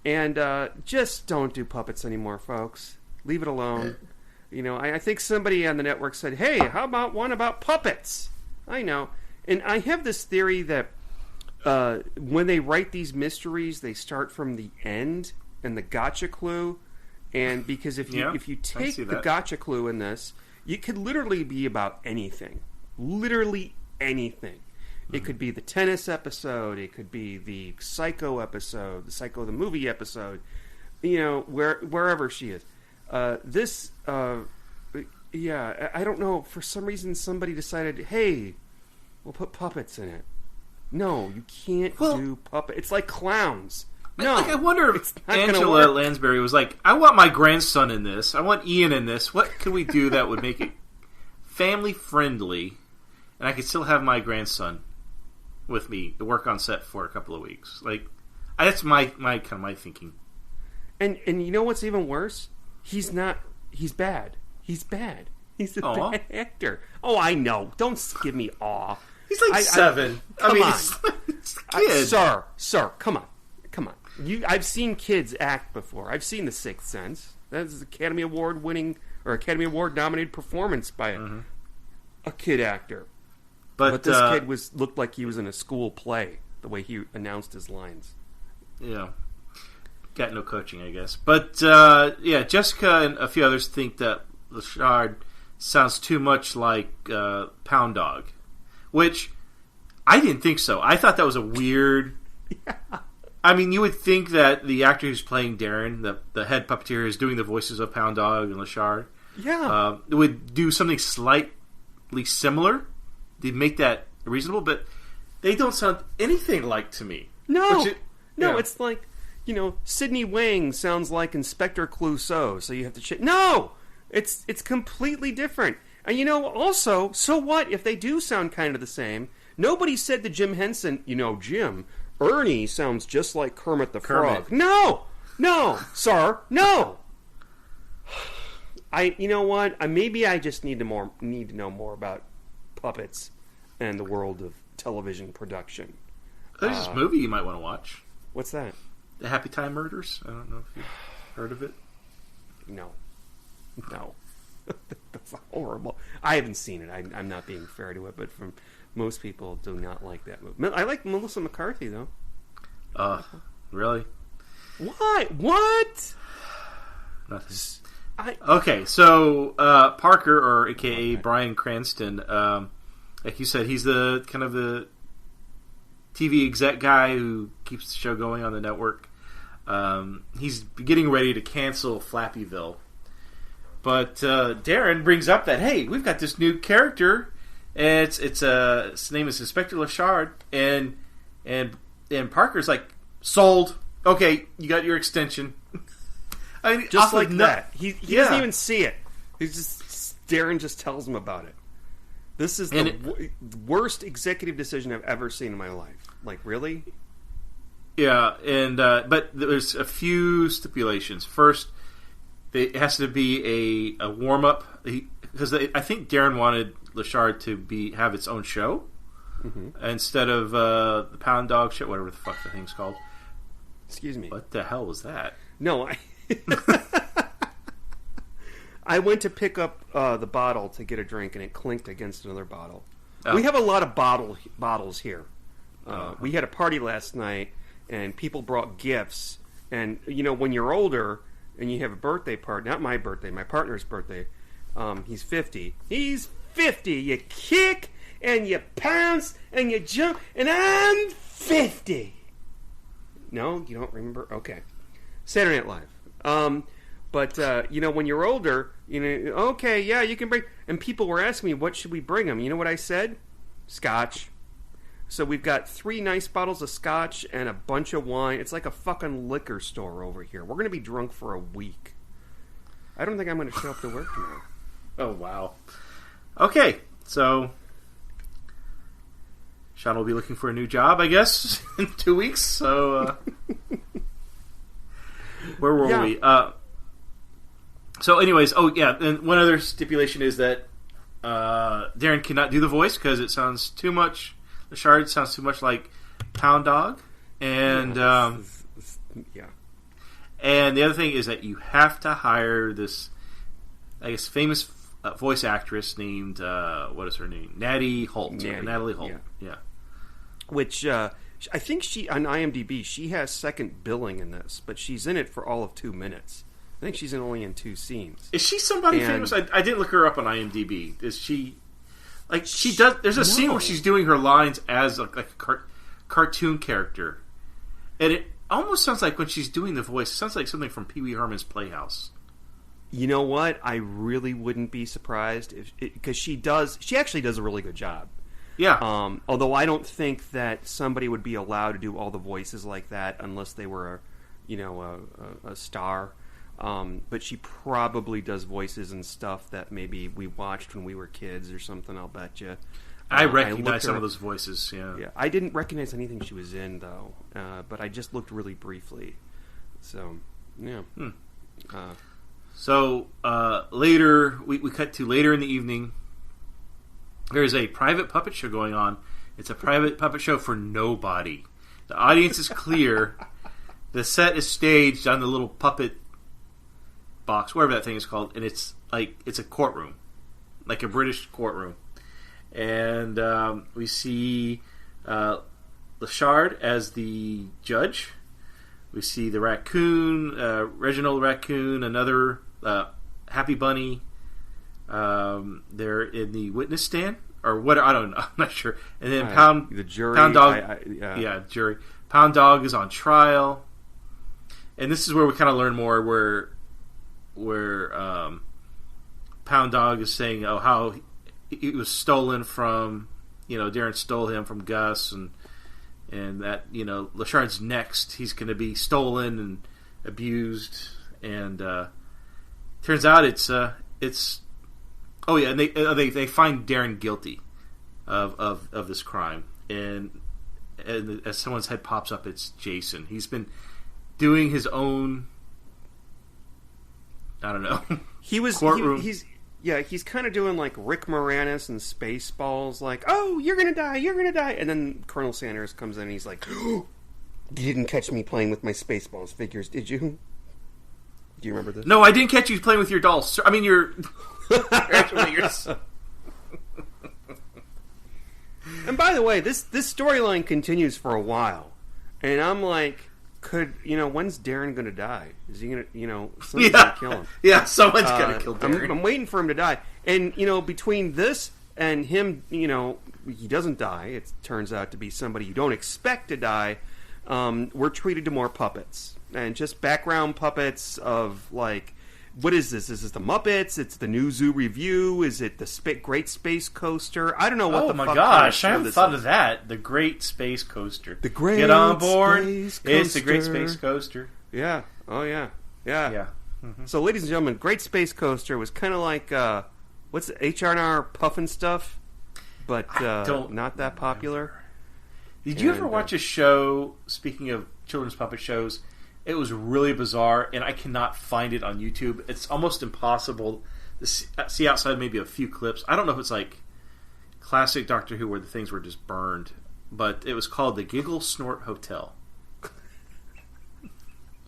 Speaker 3: And just don't do puppets anymore, folks. Leave it alone. I think somebody on the network said, "Hey, how about one about puppets?" I know, and I have this theory that when they write these mysteries, they start from the end and the gotcha clue. And because if you take the gotcha clue in this, it could literally be about anything. Literally anything. It could be the tennis episode. It could be the Psycho episode, the Psycho the movie episode. Wherever she is. I don't know. For some reason, somebody decided, hey, we'll put puppets in it. No, you can't do puppet. It's like clowns. No,
Speaker 4: I wonder if Angela Lansbury was like, I want my grandson in this. I want Ian in this. What could we do that would make it family friendly, and I could still have my grandson with me to work on set for a couple of weeks? Like, that's my thinking. And
Speaker 3: you know what's even worse? He's not. He's bad. He's bad. He's a bad actor. Oh, I know. Don't give me awe.
Speaker 4: He's like 7.
Speaker 3: Come on.
Speaker 4: It's a kid.
Speaker 3: Sir, come on. I've seen kids act before. I've seen The Sixth Sense. That's an Academy Award winning or Academy Award nominated performance by a kid actor. But this kid looked like he was in a school play. The way he announced his lines.
Speaker 4: Yeah, got no coaching, I guess. But Jessica and a few others think that Lashard sounds too much like Pound Dog, which I didn't think so. I thought that was a weird. Yeah. I mean, you would think that the actor who's playing Darren, the head puppeteer, is doing the voices of Pound Dog and Lashard.
Speaker 3: Yeah.
Speaker 4: Would do something slightly similar. They'd make that reasonable, but they don't sound anything like to me.
Speaker 3: No. It's like, Sidney Wang sounds like Inspector Clouseau, so you have to check. No! It's completely different. And also, so what if they do sound kind of the same? Nobody said to Jim Henson, Jim, Ernie sounds just like Kermit the Frog. No, sir, no. You know what? Maybe I just need to know more about puppets and the world of television production.
Speaker 4: There's this movie you might want to watch.
Speaker 3: What's that?
Speaker 4: The Happy Time Murders. I don't know if you've heard of it.
Speaker 3: No. That's horrible. I haven't seen it. I'm not being fair to it, but most people do not like that movie. I like Melissa McCarthy, though.
Speaker 4: Really?
Speaker 3: Why? What?
Speaker 4: Nothing. Okay, so Parker, or a.k.a. Bryan Cranston, like you said, he's the kind of the TV exec guy who keeps the show going on the network. He's getting ready to cancel Floppieville. But Darren brings up that, hey, we've got this new character. And his name is Inspector Lashard, and Parker's like, sold. Okay, you got your extension. I mean,
Speaker 3: just like that. He doesn't even see it. Darren just tells him about it. This is the worst executive decision I've ever seen in my life. Like, really?
Speaker 4: Yeah, and but there's a few stipulations. First, it has to be a warm up, because I think Darren wanted Lashard to have its own show instead of the Pound Dog show, whatever the fuck the thing's called.
Speaker 3: Excuse me.
Speaker 4: What the hell was that?
Speaker 3: No, I went to pick up the bottle to get a drink, and it clinked against another bottle. Oh. We have a lot of bottles here. We had a party last night, and people brought gifts. And when you're older and you have a birthday party, not my birthday, my partner's birthday. He's 50. He's 50. You kick and you pounce and you jump, and I'm 50. No, you don't remember? Okay. Saturday Night Live. But when you're older, okay, yeah, you can bring... And people were asking me, what should we bring them? You know what I said? Scotch. So we've got 3 nice bottles of scotch and a bunch of wine. It's like a fucking liquor store over here. We're going to be drunk for a week. I don't think I'm going to show up to work tomorrow.
Speaker 4: Oh, wow. Okay, so Sean will be looking for a new job, I guess, in 2 weeks. So, where were we? So, anyways, and one other stipulation is that Darren cannot do the voice because it sounds too much. Lashard sounds too much like Pound Dog, and and the other thing is that you have to hire this, I guess, famous voice actress named what is her name? Natalie Holt. Natalie Holt. Yeah.
Speaker 3: Which I think she on IMDb she has second billing in this, but she's in it for all of 2 minutes. I think she's only in 2 scenes.
Speaker 4: Is she somebody famous? I didn't look her up on IMDb. Is she? Like, she does... There's a scene where she's doing her lines as like a cartoon character. And it almost sounds like when she's doing the voice, it sounds like something from Pee Wee Herman's Playhouse.
Speaker 3: You know what? I really wouldn't be surprised because she actually does a really good job.
Speaker 4: Yeah.
Speaker 3: Although I don't think that somebody would be allowed to do all the voices like that unless they were a star. But she probably does voices and stuff that maybe we watched when we were kids or something, I'll bet you.
Speaker 4: I recognize some of those voices, yeah.
Speaker 3: I didn't recognize anything she was in, though. But I just looked really briefly. So, yeah.
Speaker 4: So, later, we cut to later in the evening. There's a private puppet show going on. It's a private puppet show for nobody. The audience is clear. The set is staged on the little puppet box, whatever that thing is called, and it's a courtroom, like a British courtroom, and we see Lashard as the judge. We see the raccoon, Reginald Raccoon, another Happy Bunny. They're in the witness stand, or what? I don't know. I'm not sure. And then
Speaker 3: the jury,
Speaker 4: Pound Dog, jury. Pound Dog is on trial, and this is where we kind of learn more where Pound Dog is saying, how he was stolen from, Darren stole him from Gus, and that, Lashard's next. He's going to be stolen and abused, and turns out it's and they find Darren guilty of this crime, and as someone's head pops up, it's Jason. He's been doing his own, I don't know.
Speaker 3: He's kind of doing like Rick Moranis and Spaceballs, like, oh, you're gonna die, and then Colonel Sanders comes in and he's like, oh, you didn't catch me playing with my Spaceballs figures, did you? Do you remember this?
Speaker 4: No, I didn't catch you playing with your dolls. I mean, your action figures.
Speaker 3: And by the way, this storyline continues for a while, and I'm like, when's Darren going to die? Is he going to, someone's going to kill him?
Speaker 4: Yeah, someone's going to kill Darren.
Speaker 3: I'm waiting for him to die. And, between this and him, he doesn't die. It turns out to be somebody you don't expect to die. We're treated to more puppets. And just background puppets of, like, what is this? Is this the Muppets? It's the New Zoo Review? Is it the Great Space Coaster? I don't know what the fuck.
Speaker 4: Oh my gosh, I haven't thought of that. The Great Space Coaster.
Speaker 3: The Great
Speaker 4: Get on board.
Speaker 3: Space Coaster.
Speaker 4: It's the Great Space Coaster.
Speaker 3: Yeah. Oh, yeah.
Speaker 4: Yeah. Mm-hmm.
Speaker 3: So, ladies and gentlemen, Great Space Coaster was kind of like, what's H&R Puffin stuff, but not that popular.
Speaker 4: Did you ever watch a show, speaking of children's puppet shows, it was really bizarre, and I cannot find it on YouTube. It's almost impossible to see outside maybe a few clips. I don't know if it's like classic Doctor Who where the things were just burned, but it was called the Giggle Snort Hotel.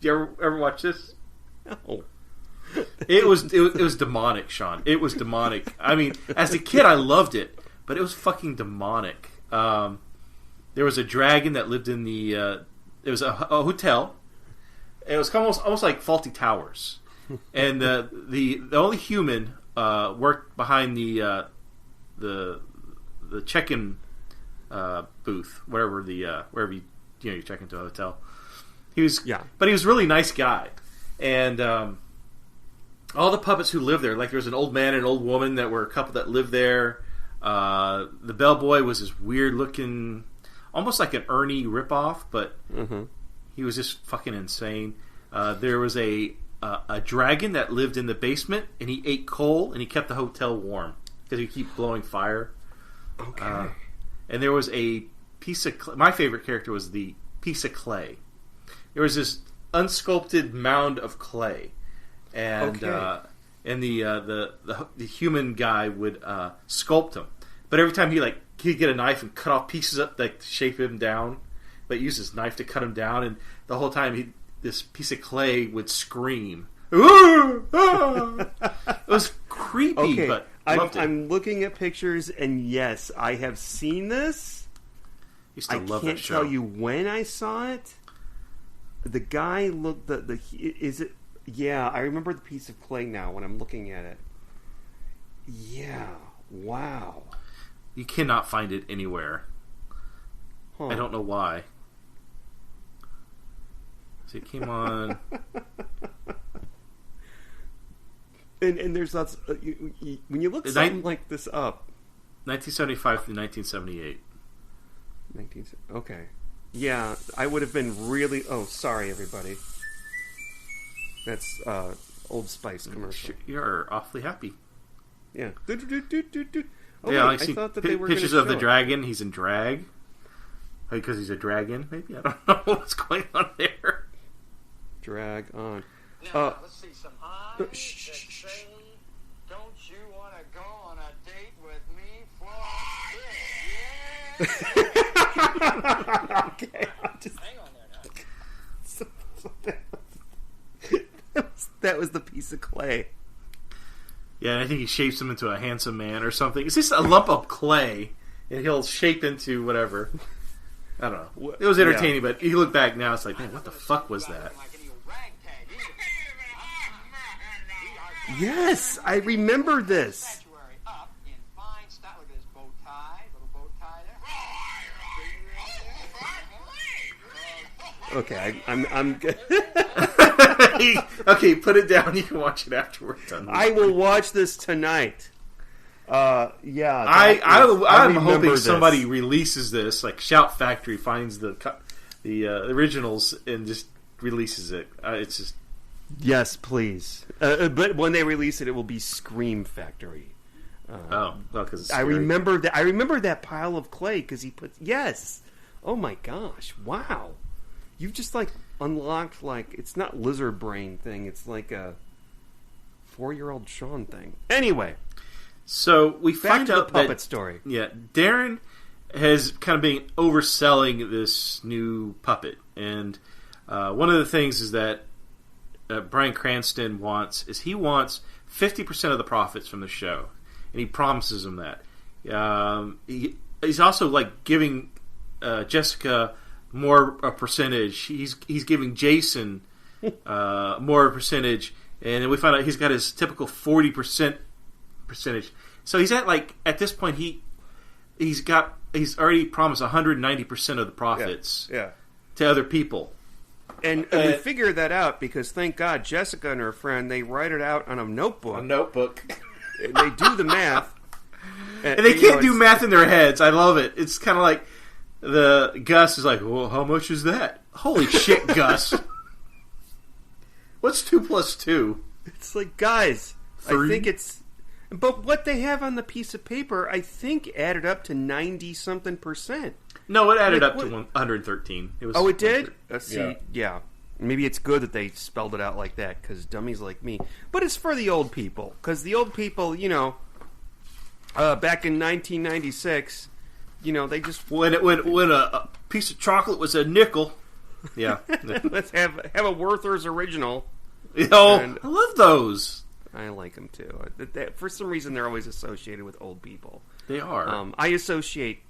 Speaker 4: Did you ever watch this?
Speaker 3: No.
Speaker 4: It was demonic, Sean. It was demonic. I mean, as a kid, I loved it, but it was fucking demonic. There was a dragon that lived in the... it was a hotel. It was almost like Faulty Towers, and the only human worked behind the the check-in booth, wherever you check into a hotel. But he was a really nice guy, and all the puppets who lived there, like there was an old man and an old woman that were a couple that lived there. The bellboy was this weird looking, almost like an Ernie ripoff, but he was just fucking insane. There was a dragon that lived in the basement, and he ate coal, and he kept the hotel warm because he keep blowing fire.
Speaker 3: Okay.
Speaker 4: And there was a piece of my favorite character was the piece of clay. There was this unsculpted mound of clay, and the human guy would sculpt him, but every time he'd get a knife and cut off pieces up to shape him down, but use his knife to cut him down, and the whole time this piece of clay would scream. It was creepy, but I loved it.
Speaker 3: I'm looking at pictures, and yes, I have seen this.
Speaker 4: I
Speaker 3: can't tell you when I saw it. The guy looked is it? Yeah, I remember the piece of clay now when I'm looking at it. Yeah, wow.
Speaker 4: You cannot find it anywhere.
Speaker 3: Huh.
Speaker 4: I don't know why. So it came on.
Speaker 3: And there's lots. When you look something like this up,
Speaker 4: 1975 through 1978.
Speaker 3: Okay. Yeah, I would have been really... Oh, sorry, everybody. That's Old Spice commercial.
Speaker 4: You're awfully happy.
Speaker 3: Yeah. Oh,
Speaker 4: yeah,
Speaker 3: wait, I thought that they were
Speaker 4: pictures of the dragon. He's in drag. Because he's a dragon, maybe? I don't know what's going on there.
Speaker 3: Drag on.
Speaker 5: Now, let's see some eyes that say, don't you want to go on a date with me, Floppieville? Yeah!
Speaker 3: Okay,
Speaker 5: Hang on there now.
Speaker 3: That was the piece of clay.
Speaker 4: Yeah, I think he shapes him into a handsome man or something. It's just a lump of clay, and he'll shape into whatever. I don't know. It was entertaining, but you look back now, it's like, man, what the fuck was that?
Speaker 3: Yes, I remember this. Okay, I'm good.
Speaker 4: Okay, put it down. You can watch it afterwards.
Speaker 3: I will watch this tonight. Yeah,
Speaker 4: I'm hoping somebody releases this, like Shout Factory finds the originals and just releases it. It's just
Speaker 3: yes, please. But when they release it, it will be Scream Factory.
Speaker 4: Because
Speaker 3: I remember that. I remember that pile of clay because he put yes. Oh my gosh! Wow. You've just unlocked it's not lizard brain thing. It's like a 4-year-old Sean thing. Anyway,
Speaker 4: so we
Speaker 3: back
Speaker 4: find
Speaker 3: to
Speaker 4: out
Speaker 3: the puppet
Speaker 4: that,
Speaker 3: story.
Speaker 4: Yeah, Darren has kind of been overselling this new puppet, and one of the things is that Bryan Cranston wants 50% of the profits from the show, and he promises him that. He's also giving Jessica more a percentage. He's giving Jason more percentage, and then we find out he's got his typical 40% percentage. So he's at this point he's already promised 190% of the profits to other people.
Speaker 3: And we figured that out because thank God Jessica and her friend, they write it out on a notebook. They do the math.
Speaker 4: And they can't do math in their heads. I love it. It's kind of like the Gus is like, well, how much is that? Holy shit, Gus. What's 2 plus 2?
Speaker 3: It's like, guys,
Speaker 4: 3?
Speaker 3: I think it's... But what they have on the piece of paper, I think, added up to 90-something%.
Speaker 4: No, it added up to 113. It was
Speaker 3: it did?
Speaker 4: Yeah.
Speaker 3: Maybe it's good that they spelled it out like that, because dummies like me. But it's for the old people, because the old people, back in 1996... they just
Speaker 4: when a piece of chocolate was a nickel. Yeah,
Speaker 3: let's have a Werther's original.
Speaker 4: I love those.
Speaker 3: I like them too. For some reason, they're always associated with old people.
Speaker 4: They are.
Speaker 3: I associate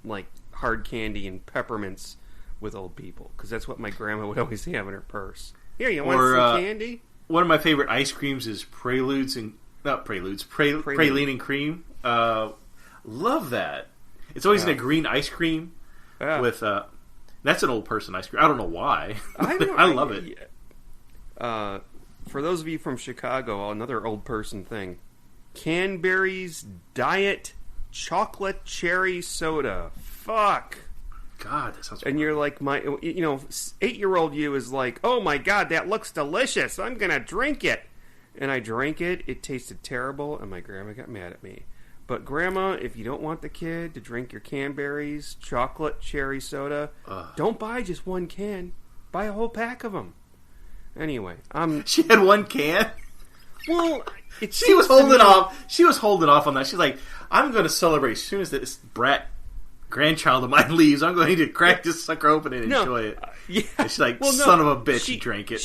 Speaker 3: hard candy and peppermints with old people because that's what my grandma would always have in her purse. Here, you want some candy?
Speaker 4: One of my favorite ice creams is Praline and cream. Love that. It's always in a green ice cream with that's an old person ice cream. I don't know why. I love it.
Speaker 3: For those of you from Chicago, another old person thing. Canberry's Diet Chocolate Cherry Soda. Fuck.
Speaker 4: God, that sounds.
Speaker 3: And you're like, 8-year-old you is like, oh my God, that looks delicious. I'm gonna drink it. And I drank it. It tasted terrible, and my grandma got mad at me. But Grandma, if you don't want the kid to drink your Canberry's chocolate cherry soda, don't buy just one can. Buy a whole pack of them. Anyway,
Speaker 4: She had one can.
Speaker 3: Well,
Speaker 4: she was holding off. She was holding off on that. She's like, I'm going to celebrate as soon as this brat grandchild of mine leaves. I'm going to crack this sucker open and enjoy it.
Speaker 3: Yeah.
Speaker 4: And she's like, son of a bitch, she drank it.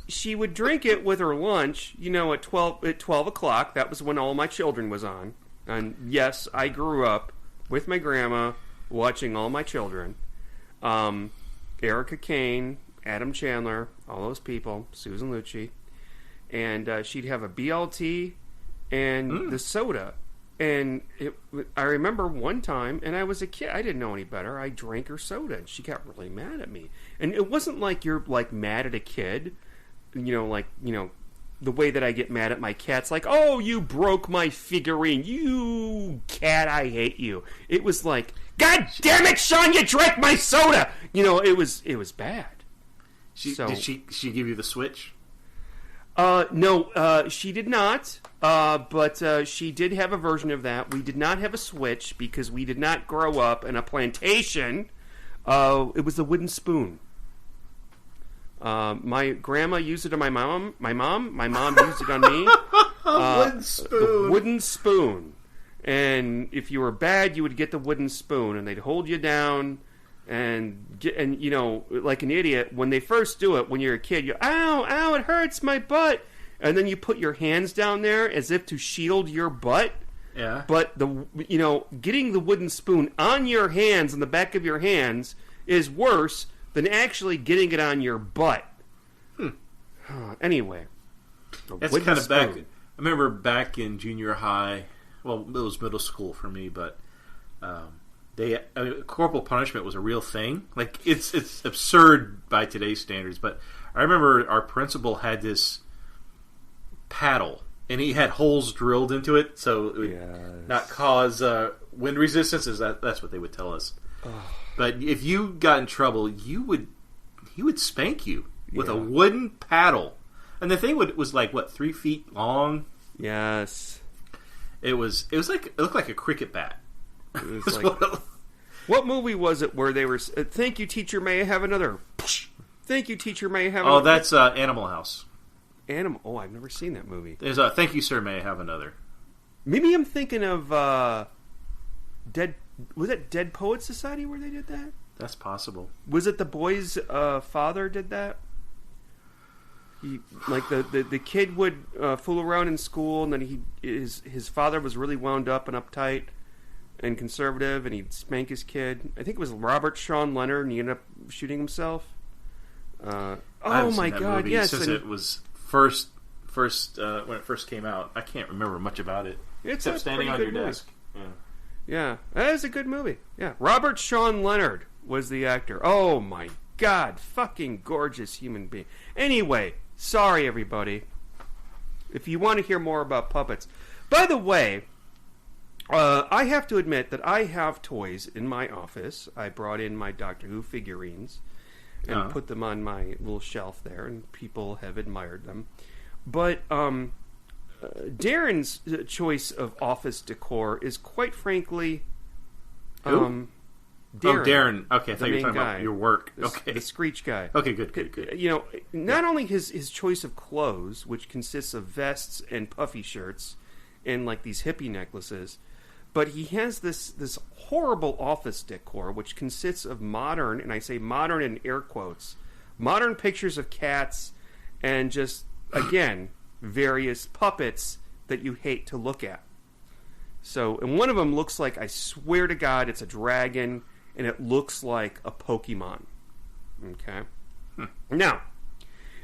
Speaker 3: She would drink it with her lunch. At 12 o'clock. That was when All My Children was on. And yes, I grew up with my grandma watching All My Children. Erica Kane, Adam Chandler, all those people, Susan Lucci. And she'd have a BLT and the soda. And I remember one time, and I was a kid, I didn't know any better, I drank her soda, and she got really mad at me. And it wasn't like you're, mad at a kid, the way that I get mad at my cats, like, oh, you broke my figurine, you cat, I hate you. It was like, God damn it, Sean, you drank my soda! It was bad.
Speaker 4: Did she give you the Switch?
Speaker 3: No, she did not. But she did have a version of that. We did not have a Switch because we did not grow up in a plantation. It was a wooden spoon. My grandma used it on my mom. My mom used it on me.
Speaker 4: Wooden spoon.
Speaker 3: The wooden spoon. And if you were bad, you would get the wooden spoon, and they'd hold you down. And like an idiot, when they first do it, when you're a kid, you ow, it hurts my butt, and then you put your hands down there as if to shield your butt.
Speaker 4: Yeah.
Speaker 3: But getting the wooden spoon on your hands, on the back of your hands, is worse than actually getting it on your butt. Anyway,
Speaker 4: that's kind of back. I remember back in junior high. Well, it was middle school for me, but. Corporal punishment was a real thing. Like it's absurd by today's standards, but I remember our principal had this paddle, and he had holes drilled into it, so it would not cause wind resistance. That's what they would tell us. But if you got in trouble, he would spank you with a wooden paddle, and the thing was like 3 feet long.
Speaker 3: Yes,
Speaker 4: it looked like a cricket bat.
Speaker 3: It was like, what movie was it where they were? Thank you, teacher. May I have another? Thank you, teacher. May I have?
Speaker 4: Oh, that's Animal House.
Speaker 3: Oh, I've never seen that movie.
Speaker 4: There's Thank you, sir. May I have another?
Speaker 3: Maybe I'm thinking of Dead. Was it Dead Poets Society where they did that?
Speaker 4: That's possible.
Speaker 3: Was it the boy's father did that? The kid would fool around in school, and then his father was really wound up and uptight and conservative, and he'd spank his kid. I think it was Robert Sean Leonard, and he ended up shooting himself. Oh my God! Yes,
Speaker 4: since it was first when it first came out, I can't remember much about it.
Speaker 3: It's
Speaker 4: except standing on your desk.
Speaker 3: Yeah, that is a good movie. Yeah, Robert Sean Leonard was the actor. Oh my God, fucking gorgeous human being. Anyway, sorry everybody. If you want to hear more about puppets, by the way. I have to admit that I have toys in my office. I brought in my Doctor Who figurines and put them on my little shelf there, and people have admired them. But Darren's choice of office decor is quite frankly...
Speaker 4: Who? Darren. Okay, I thought you were talking about your work. Okay.
Speaker 3: The Screech guy.
Speaker 4: Okay, good.
Speaker 3: Not only his choice of clothes, which consists of vests and puffy shirts and like these hippie necklaces... But he has this horrible office decor, which consists of modern, and I say modern in air quotes, modern pictures of cats and just, again, various puppets that you hate to look at. So, and one of them looks like, I swear to God, it's a dragon, and it looks like a Pokemon. Okay? Now,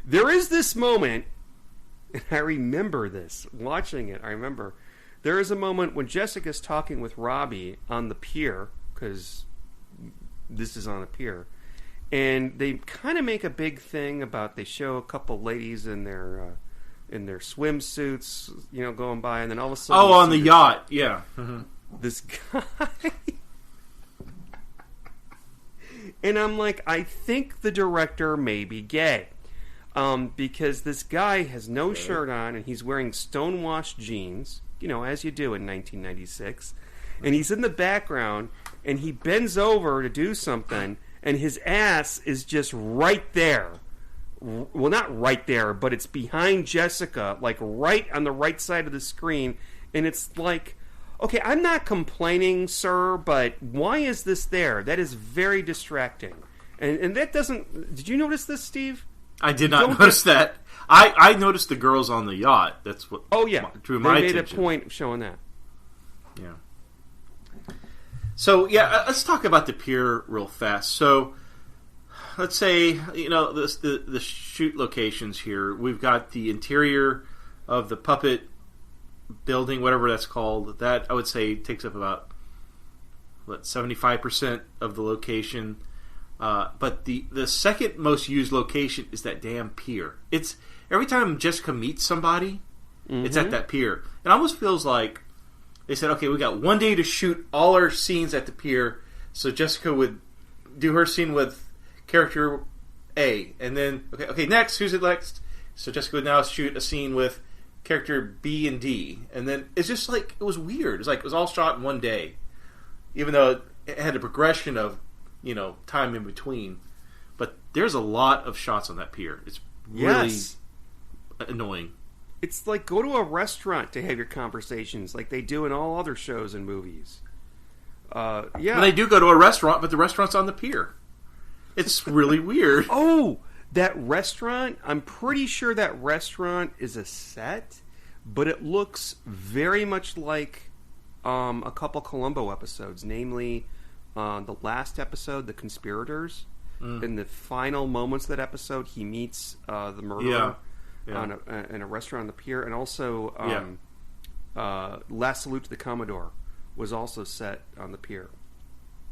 Speaker 3: there is this moment, and I remember this, watching it, I remember... There is a moment when Jessica's talking with Robbie on the pier, because this is on a pier. And they kind of make a big thing about, they show a couple ladies in their swimsuits, going by, and then all of a sudden...
Speaker 4: Oh, on the yacht, yeah. Mm-hmm.
Speaker 3: This guy... And I'm like, I think the director may be gay. Because this guy has no shirt on, and he's wearing stonewashed jeans, as you do in 1996. And he's in the background, and he bends over to do something, and his ass is just right there. Well, not right there, but it's behind Jessica, like right on the right side of the screen. And it's like, okay, I'm not complaining, sir, but why is this there? That is very distracting. And that doesn't... Did you notice this, Steve?
Speaker 4: I did not notice that. I noticed the girls on the yacht. That's what drew my attention.
Speaker 3: They made a point of showing that.
Speaker 4: Yeah. So, yeah, let's talk about the pier real fast. So, let's say, the shoot locations here. We've got the interior of the puppet building, whatever that's called. That, I would say, takes up about, 75% of the location. But the second most used location is that damn pier. It's every time Jessica meets somebody, it's at that pier. It almost feels like they said, okay, we got one day to shoot all our scenes at the pier, so Jessica would do her scene with character A, and then okay, next, who's it next? So Jessica would now shoot a scene with character B and D, and then it's just like, it was weird. It's like it was all shot in one day, even though it had a progression of time in between. But there's a lot of shots on that pier. It's really annoying.
Speaker 3: It's like, go to a restaurant to have your conversations like they do in all other shows and movies.
Speaker 4: And they do go to a restaurant, but the restaurant's on the pier. It's really weird.
Speaker 3: Oh, that restaurant, I'm pretty sure that restaurant is a set, but it looks very much like a couple Columbo episodes, namely the last episode, The Conspirators. In the final moments of that episode, he meets the murderer in a restaurant on the pier, and also Last Salute to the Commodore was also set on the pier.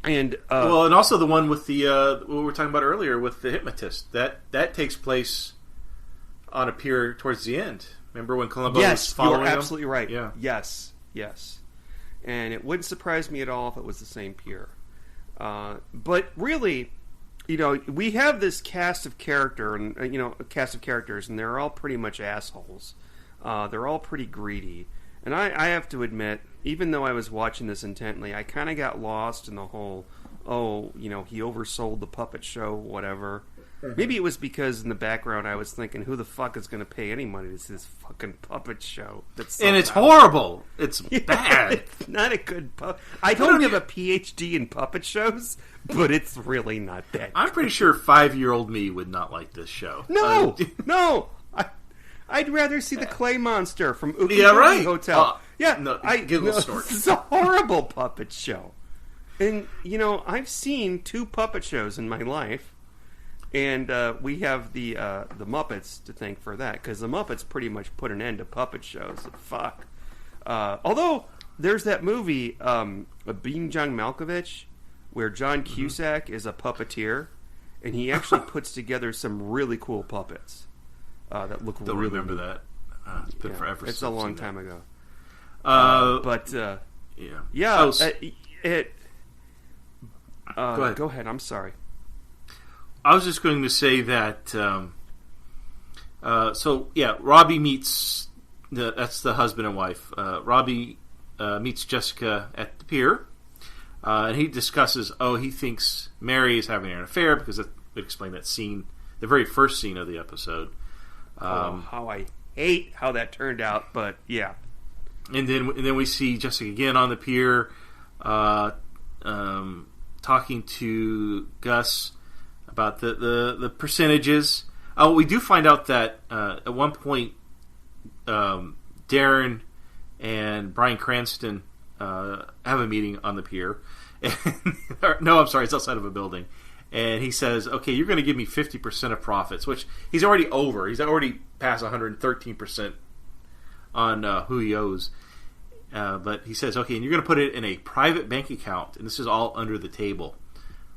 Speaker 3: And
Speaker 4: and also the one with the what we were talking about earlier with the hypnotist, that takes place on a pier towards the end. Remember when Columbo was following
Speaker 3: you're absolutely
Speaker 4: him?
Speaker 3: Right.
Speaker 4: Yeah.
Speaker 3: Yes. And it wouldn't surprise me at all if it was the same pier. But really, we have this cast of characters, and they're all pretty much assholes. They're all pretty greedy. And I have to admit, even though I was watching this intently, I kind of got lost in the whole, he oversold the puppet show, whatever. Maybe it was because in the background I was thinking, who the fuck is going to pay any money to see this fucking puppet show?
Speaker 4: And it's horrible. It's bad.
Speaker 3: It's not a good puppet. I don't have a PhD in puppet shows, but it's really not that
Speaker 4: I'm pretty sure 5-year-old me would not like this show.
Speaker 3: No! I'd rather see the clay monster from Oogie Hotel.
Speaker 4: Snort.
Speaker 3: This is a horrible puppet show. And, I've seen 2 puppet shows in my life. And we have the Muppets to thank for that, because the Muppets pretty much put an end to puppet shows. Fuck. Although, there's that movie, Being John Malkovich, where John Cusack is a puppeteer, and he actually puts together some really cool puppets that look
Speaker 4: Don't
Speaker 3: really
Speaker 4: remember
Speaker 3: neat.
Speaker 4: that. It's been forever.
Speaker 3: It's a long time ago.
Speaker 4: Go ahead.
Speaker 3: Go ahead. I'm sorry.
Speaker 4: I was just going to say that. Robbie meets that's the husband and wife. Robbie meets Jessica at the pier, and he discusses. He thinks Mary is having an affair because it would explain that scene, the very first scene of the episode.
Speaker 3: How I hate how that turned out, but yeah.
Speaker 4: And then we see Jessica again on the pier, talking to Gus about the percentages. We do find out that at one point Darren and Bryan Cranston have a meeting on the pier. No, I'm sorry, it's outside of a building. And he says, okay, you're going to give me 50% of profits, which he's already over. He's already past 113% on who he owes. But he says, okay, and you're going to put it in a private bank account, and this is all under the table.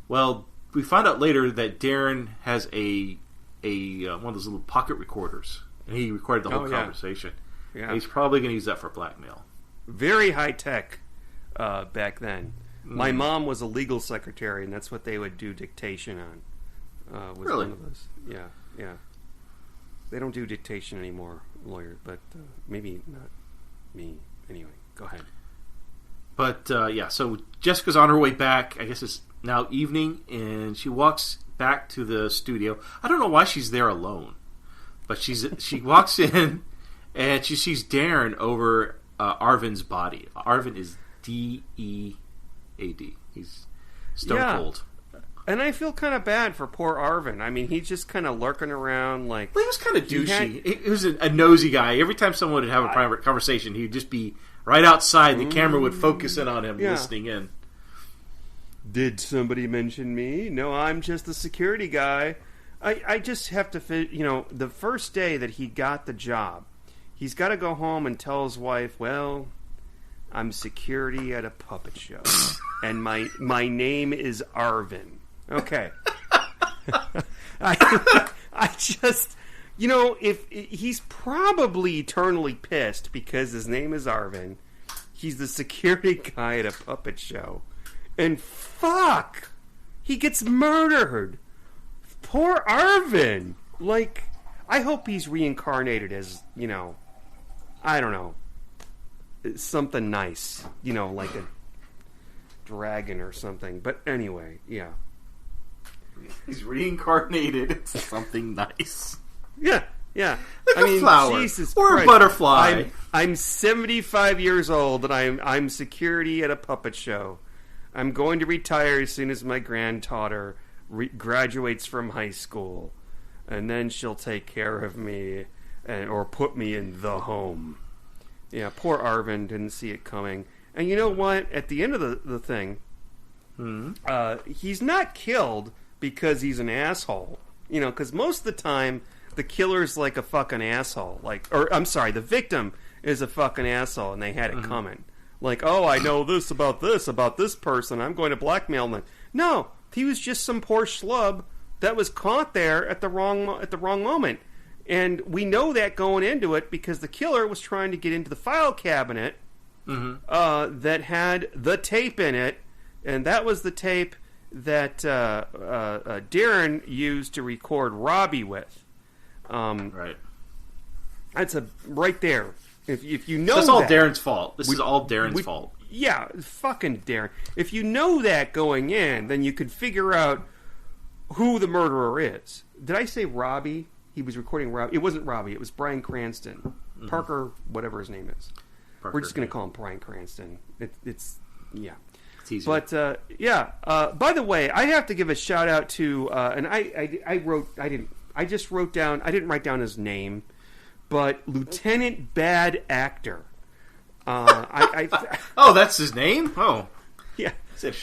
Speaker 4: Well, we find out later that Darren has a one of those little pocket recorders, and he recorded the whole conversation.
Speaker 3: Yeah.
Speaker 4: And he's probably going to use that for blackmail.
Speaker 3: Very high tech back then. My mom was a legal secretary, and that's what they would do dictation on. Was
Speaker 4: Really?
Speaker 3: One of those. Yeah. They don't do dictation anymore, lawyers, but maybe not me. Anyway, go ahead.
Speaker 4: But, so Jessica's on her way back. I guess it's now evening, and she walks back to the studio. I don't know why she's there alone, but she walks in, and she sees Darren over Arvin's body. Arvin is D-E-A-D. He's stone cold.
Speaker 3: And I feel kind of bad for poor Arvin. I mean, he's just kind of lurking around like...
Speaker 4: Well, he was kind of douchey. He was a nosy guy. Every time someone would have a private conversation, he'd just be right outside. The camera would focus in on him, listening in.
Speaker 3: Did somebody mention me? No, I'm just the security guy. I just have to... the first day that he got the job, he's got to go home and tell his wife, well, I'm security at a puppet show. And my name is Arvin. Okay. I just, if he's probably eternally pissed because his name is Arvin, he's the security guy at a puppet show, and fuck, he gets murdered. Poor Arvin. Like, I hope he's reincarnated as, I don't know, something nice, like a dragon or something. But anyway, yeah.
Speaker 4: He's reincarnated into something nice.
Speaker 3: Yeah.
Speaker 4: Like a flower.
Speaker 3: Jesus
Speaker 4: or
Speaker 3: Christ.
Speaker 4: a butterfly.
Speaker 3: I'm 75 years old and I'm security at a puppet show. I'm going to retire as soon as my granddaughter graduates from high school, and then she'll take care of me or put me in the home. Yeah, poor Arvin didn't see it coming. And you know what? At the end of the thing, he's not killed because he's an asshole. Because most of the time, the killer's like a fucking asshole. The victim is a fucking asshole, and they had it coming. Like, oh, I know this about this person. I'm going to blackmail them. No, he was just some poor schlub that was caught there at the wrong moment. And we know that going into it because the killer was trying to get into the file cabinet that had the tape in it, and that was the tape that Darren used to record Robbie with.
Speaker 4: Right.
Speaker 3: That's right there. If you know
Speaker 4: that's all Darren's fault. This is all Darren's fault.
Speaker 3: Yeah, fucking Darren. If you know that going in, then you could figure out who the murderer is. Did I say Robbie? He was recording Robbie. It wasn't Robbie. It was Bryan Cranston. Parker, whatever his name is.
Speaker 4: Parker,
Speaker 3: we're just going to call him Bryan Cranston. It's yeah.
Speaker 4: It's easy.
Speaker 3: But by the way, I have to give a shout out to and I just wrote down. I didn't write down his name, but Lieutenant Bad Actor.
Speaker 4: Oh, that's his name? Oh.
Speaker 3: Yeah.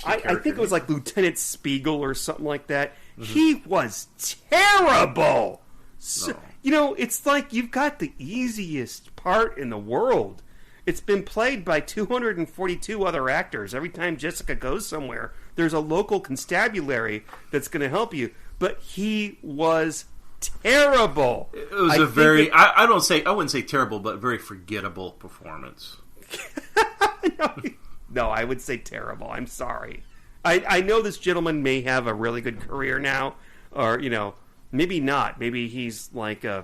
Speaker 3: I think it was like Lieutenant Spiegel or something like that. He was terrible. So, it's like you've got the easiest part in the world. It's been played by 242 other actors. Every time Jessica goes somewhere, there's a local constabulary that's going to help you. But he was terrible.
Speaker 4: It was I wouldn't say terrible, but very forgettable performance.
Speaker 3: No, I would say terrible. I'm sorry. I know this gentleman may have a really good career now, or, maybe not. Maybe he's like a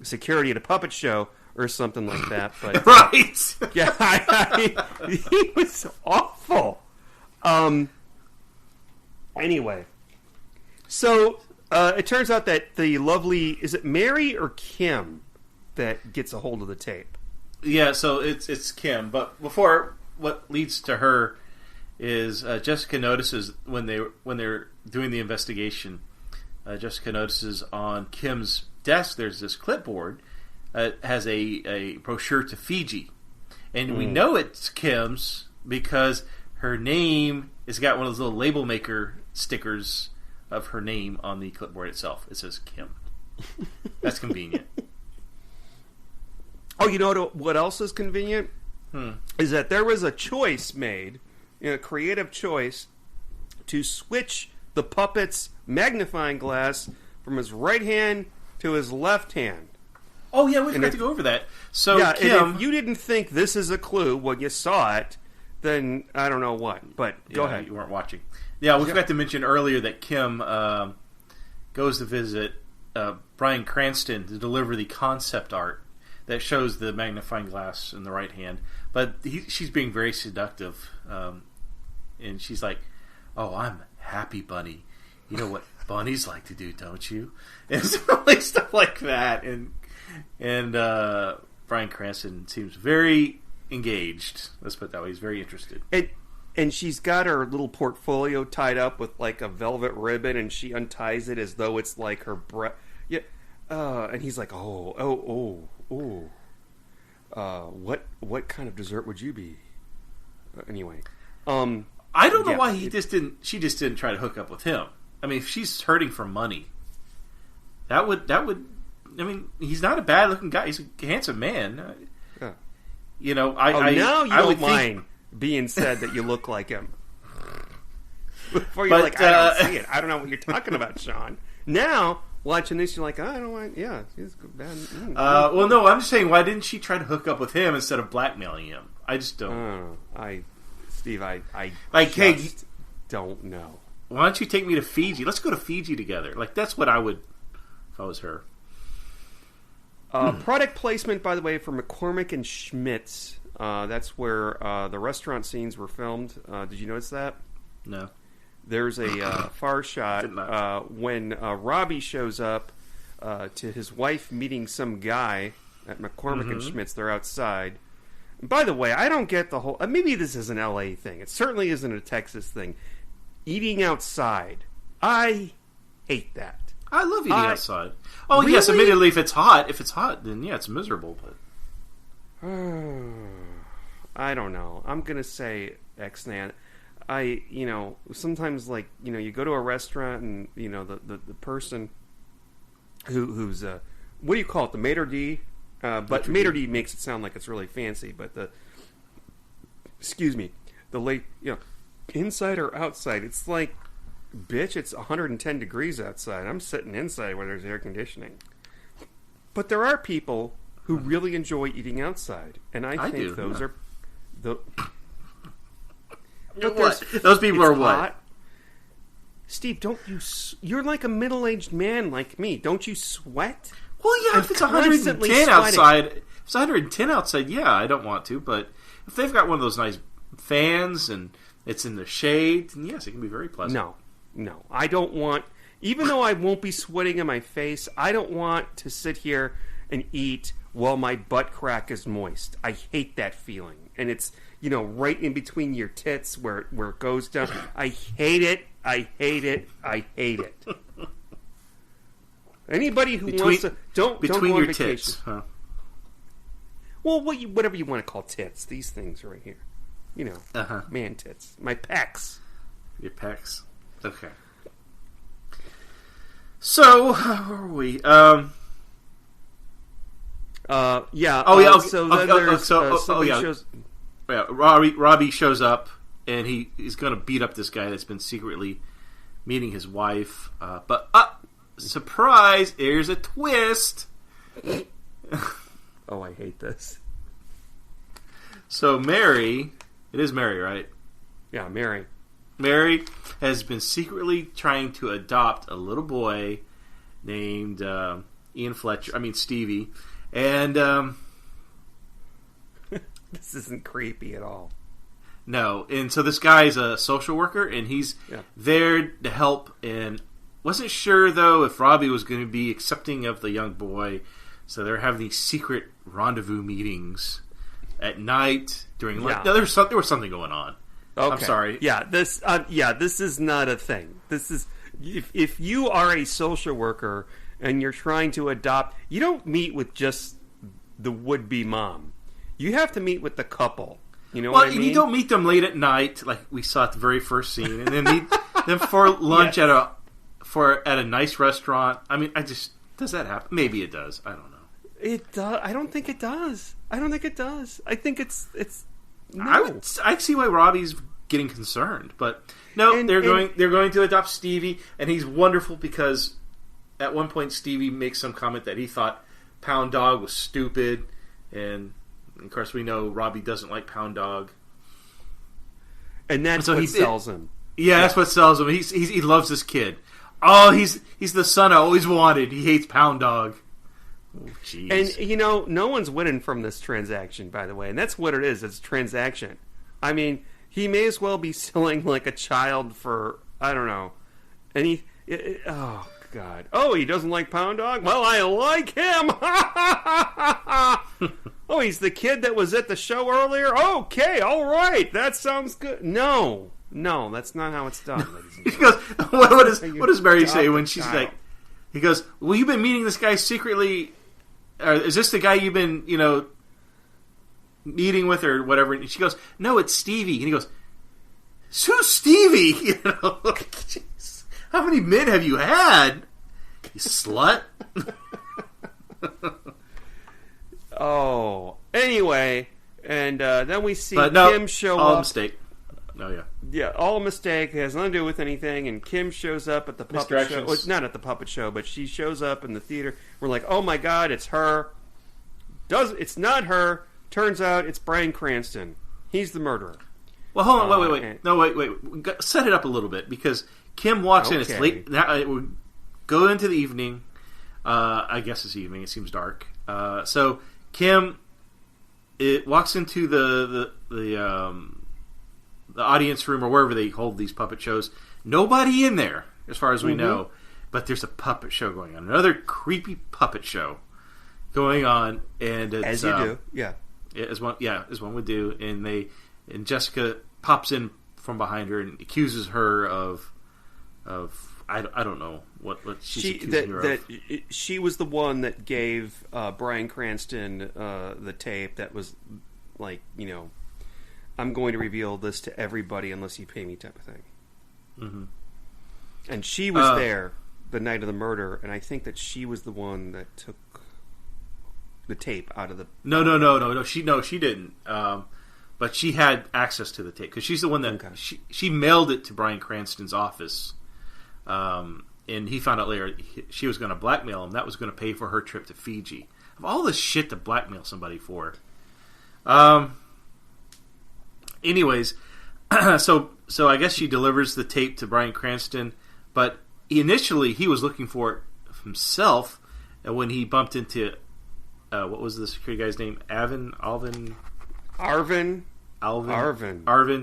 Speaker 3: security at a puppet show or something like that. But
Speaker 4: right.
Speaker 3: Yeah, he was awful. Anyway, so it turns out that the lovely, is it Mary or Kim that gets a hold of the tape?
Speaker 4: Yeah, so it's Kim. But before, what leads to her is Jessica notices when they're doing the investigation. Jessica notices on Kim's desk there's this clipboard. Has a brochure to Fiji, and we know it's Kim's because her name has got one of those little label maker stickers of her name on the clipboard itself. It says Kim. That's convenient.
Speaker 3: Oh, you know what else is convenient? is that there was a choice made, a creative choice, to switch the puppet's magnifying glass from his right hand to his left hand.
Speaker 4: Oh, yeah, we forgot to go over that. So,
Speaker 3: yeah,
Speaker 4: Kim...
Speaker 3: and if you didn't think this is a clue when you saw it, then I don't know what. But go ahead.
Speaker 4: You weren't watching. Yeah, we forgot to mention earlier that Kim goes to visit Bryan Cranston to deliver the concept art that shows the magnifying glass in the right hand. But she's being very seductive. And she's like, "Oh, I'm happy bunny. You know what bunnies like to do, don't you?" And stuff like that. And Bryan Cranston seems very engaged. Let's put it that way. He's very interested.
Speaker 3: And she's got her little portfolio tied up with like a velvet ribbon, and she unties it as though it's like her breath. Yeah. And he's like, "Oh. What kind of dessert would you be?" Anyway.
Speaker 4: I don't know why she just didn't try to hook up with him. I mean, if she's hurting for money, that would. I mean, he's not a bad looking guy. He's a handsome man.
Speaker 3: Yeah.
Speaker 4: You know,
Speaker 3: now you don't mind
Speaker 4: think...
Speaker 3: being said that you look like him. Before you're like, I don't see it. I don't know what you're talking about, Sean. Now, watching this, you're like, I don't want. Yeah, he's bad.
Speaker 4: Well, no, I'm just saying, why didn't she try to hook up with him instead of blackmailing him? I just don't.
Speaker 3: Steve, I don't know.
Speaker 4: Why don't you take me to Fiji? Let's go to Fiji together. Like, that's what I would if I was her.
Speaker 3: Product placement, by the way, for McCormick and Schmidt's. That's where the restaurant scenes were filmed. Did you notice that?
Speaker 4: No.
Speaker 3: There's a far shot when Robbie shows up to his wife meeting some guy at McCormick and Schmidt's. They're outside. And by the way, I don't get the whole... maybe this is an LA thing. It certainly isn't a Texas thing. Eating outside. I hate that.
Speaker 4: I love eating outside. Oh,
Speaker 3: really?
Speaker 4: Yes, admittedly, if it's hot, then yeah, it's miserable. But
Speaker 3: I don't know. I'm gonna say X-Nan. Sometimes you go to a restaurant and the person who's what do you call it? The maitre d'. But maitre d' makes it sound like it's really fancy. But the late inside or outside, it's like, bitch, it's 110 degrees outside. I'm sitting inside where there's air conditioning. But there are people who really enjoy eating outside, and I think those are the.
Speaker 4: Those people are what?
Speaker 3: Hot. Steve, don't you? You're like a middle-aged man like me. Don't you sweat?
Speaker 4: Well, yeah. If it's 110 outside, if it's 110 outside, yeah, I don't want to. But if they've got one of those nice fans and it's in the shade, then yes, it can be very pleasant.
Speaker 3: No, I don't want. Even though I won't be sweating in my face, I don't want to sit here and eat while my butt crack is moist. I hate that feeling, and it's right in between your tits where it goes down. I hate it. I hate it. I hate it. Anybody who wants to don't go on
Speaker 4: your
Speaker 3: vacation.
Speaker 4: Tits, huh?
Speaker 3: Well, whatever you want to call tits. These things right here, man tits. My pecs.
Speaker 4: Your pecs. Okay. So where are we?
Speaker 3: Yeah.
Speaker 4: Oh yeah. Okay.
Speaker 3: So then there's shows.
Speaker 4: Yeah. Robbie shows up and he's going to beat up this guy that's been secretly meeting his wife. But surprise! There's a twist.
Speaker 3: Oh, I hate this.
Speaker 4: So Mary, it is Mary, right?
Speaker 3: Yeah, Mary.
Speaker 4: Mary has been secretly trying to adopt a little boy named Stevie. And
Speaker 3: this isn't creepy at all.
Speaker 4: No. And so this guy's a social worker, and he's there to help. And wasn't sure, though, if Robbie was going to be accepting of the young boy. So they're having these secret rendezvous meetings at night during lunch. No, there was something going on. Okay. I'm sorry.
Speaker 3: Yeah, this is not a thing. This is if you are a social worker and you're trying to adopt, you don't meet with just the would-be mom. You have to meet with the couple. You know what I mean?
Speaker 4: You don't meet them late at night, like we saw at the very first scene, and then meet them for lunch at a nice restaurant. I mean, does that happen? Maybe it does. I don't know.
Speaker 3: It does. I don't think it does. I think it's no.
Speaker 4: I see why Robbie's getting concerned, but no, they're going to adopt Stevie, and he's wonderful because at one point Stevie makes some comment that he thought Pound Dog was stupid, and of course we know Robbie doesn't like Pound Dog,
Speaker 3: and that's what sells him.
Speaker 4: Yeah, that's what sells him. He loves this kid. Oh, he's the son I always wanted. He hates Pound Dog. Oh, jeez.
Speaker 3: And no one's winning from this transaction, by the way, and that's what it is. It's a transaction. I mean, he may as well be selling like a child for, I don't know. And oh, God. Oh, he doesn't like Pound Dog? Well, I like him. Oh, he's the kid that was at the show earlier? Okay, all right. That sounds good. No, that's not how it's done, ladies and gentlemen.
Speaker 4: What does Mary say when she's like, he goes, well, you've been meeting this guy secretly. Is this the guy you've been, meeting with or whatever? And she goes, no, it's Stevie. And he goes, who's Stevie? Jeez. How many men have you had? You slut.
Speaker 3: Oh, anyway, and then we see Kim show
Speaker 4: all
Speaker 3: up.
Speaker 4: A mistake. Oh, yeah.
Speaker 3: Yeah, all a mistake. It has nothing to do with anything. And Kim shows up at the puppet show. Well, not at the puppet show, but she shows up in the theater. We're like, oh my God, it's her. It's not her. Turns out it's Bryan Cranston. He's the murderer.
Speaker 4: Well, hold on. Wait. No, wait. Set it up a little bit because Kim walks in. It's late. We go into the evening. I guess it's evening. It seems dark. So Kim walks into the audience room or wherever they hold these puppet shows. Nobody in there, as far as we know, but there's a puppet show going on. Another creepy puppet show going on, and it's,
Speaker 3: as you do, yeah,
Speaker 4: as one would do. And Jessica pops in from behind her and accuses her of I don't know what she's accusing her of.
Speaker 3: She was the one that gave Bryan Cranston the tape that was like, I'm going to reveal this to everybody unless you pay me type of thing. Mm-hmm. And she was there the night of the murder, and I think that she was the one that took the tape out of the...
Speaker 4: No. She didn't. But she had access to the tape because she's the one that she mailed it to Bryan Cranston's office. And he found out later she was going to blackmail him. That was going to pay for her trip to Fiji. Of all this shit to blackmail somebody for. Anyways, so I guess she delivers the tape to Bryan Cranston, but initially he was looking for it himself, and when he bumped into what was the security guy's name? Arvin.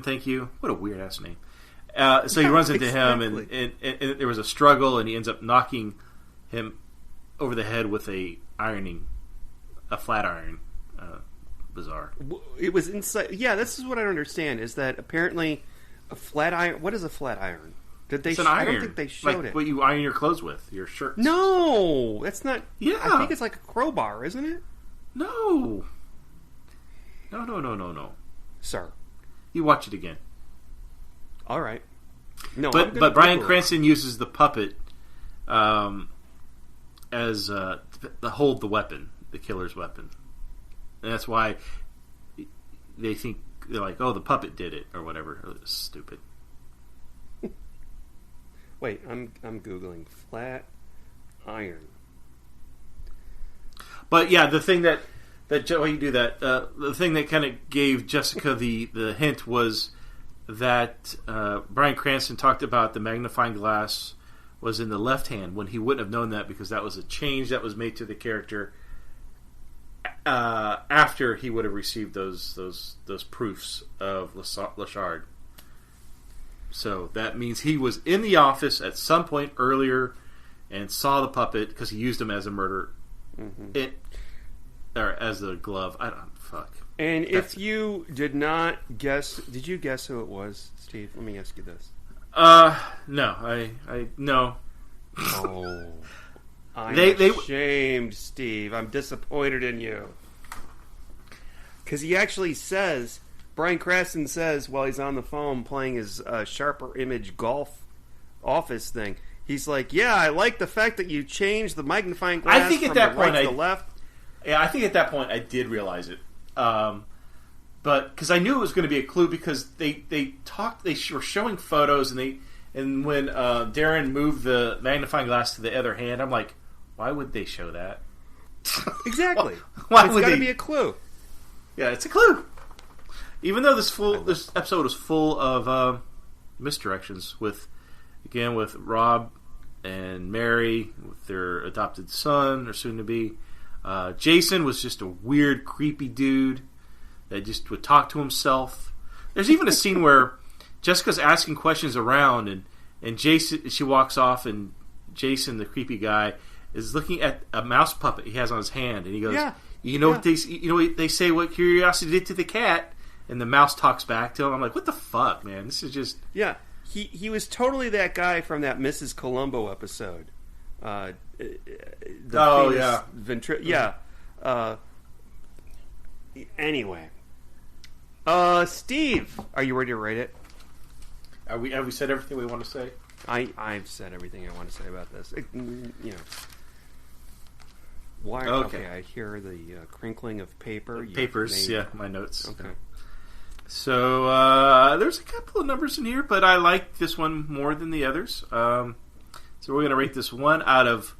Speaker 4: Thank you. What a weird ass name. So he runs into him, and there was a struggle, and he ends up knocking him over the head with a flat iron. Bizarre.
Speaker 3: It was inside. Yeah, this is what I don't understand. Is that apparently a flat iron? What is a flat iron? Did they?
Speaker 4: It's an iron.
Speaker 3: I don't think they showed it.
Speaker 4: What you iron your clothes with, your shirts.
Speaker 3: No, that's not.
Speaker 4: Yeah,
Speaker 3: I think it's like a crowbar, isn't it?
Speaker 4: No.
Speaker 3: Sir,
Speaker 4: you watch it again.
Speaker 3: All right. No,
Speaker 4: but Bryan Cranston uses the puppet as to hold the weapon, the killer's weapon. And that's why they're like, oh, the puppet did it or whatever. Oh, it's stupid.
Speaker 3: Wait, I'm googling flat iron.
Speaker 4: But yeah, the thing that why you do that? The thing that kind of gave Jessica the hint was that Bryan Cranston talked about the magnifying glass was in the left hand when he wouldn't have known that because that was a change that was made to the character. After he would have received those proofs of Lashard. So that means he was in the office at some point earlier and saw the puppet because he used him as a murder. Mm-hmm. Or as a glove. I don't fuck.
Speaker 3: And if you did not guess, did you guess who it was, Steve? Let me ask you this.
Speaker 4: No. I no.
Speaker 3: Oh. I'm ashamed, Steve. I'm disappointed in you. Because he actually says, Bryan Cranston says, while he's on the phone playing his Sharper Image golf office thing, he's like, yeah, I like the fact that you changed the magnifying glass
Speaker 4: I think at
Speaker 3: from
Speaker 4: that
Speaker 3: the right
Speaker 4: point
Speaker 3: to the left.
Speaker 4: Yeah, I think at that point I did realize it. But because I knew it was going to be a clue because they were showing photos and when Darren moved the magnifying glass to the other hand, I'm like, why would they show that?
Speaker 3: Exactly.
Speaker 4: Why
Speaker 3: it's
Speaker 4: would
Speaker 3: got to
Speaker 4: they?
Speaker 3: be a clue.
Speaker 4: Yeah, it's a clue. Even though this episode is full of misdirections with Rob and Mary with their adopted son or soon to be. Jason was just a weird, creepy dude that just would talk to himself. There's even a scene where Jessica's asking questions around, and Jason, she walks off, and Jason, the creepy guy, is looking at a mouse puppet he has on his hand, and he goes, "You know what they say? What curiosity did to the cat?" And the mouse talks back to him. I'm like, "What the fuck, man? This is just..."
Speaker 3: Yeah, he was totally that guy from that Mrs. Columbo episode. Anyway, Steve, are you ready to rate it?
Speaker 4: Have we said everything we want to say?
Speaker 3: I've said everything I want to say about this. Why?
Speaker 4: Okay.
Speaker 3: I hear the crinkling of paper.
Speaker 4: Papers, my notes.
Speaker 3: Okay.
Speaker 4: So there's a couple of numbers in here, but I like this one more than the others. So we're going to rate this one out of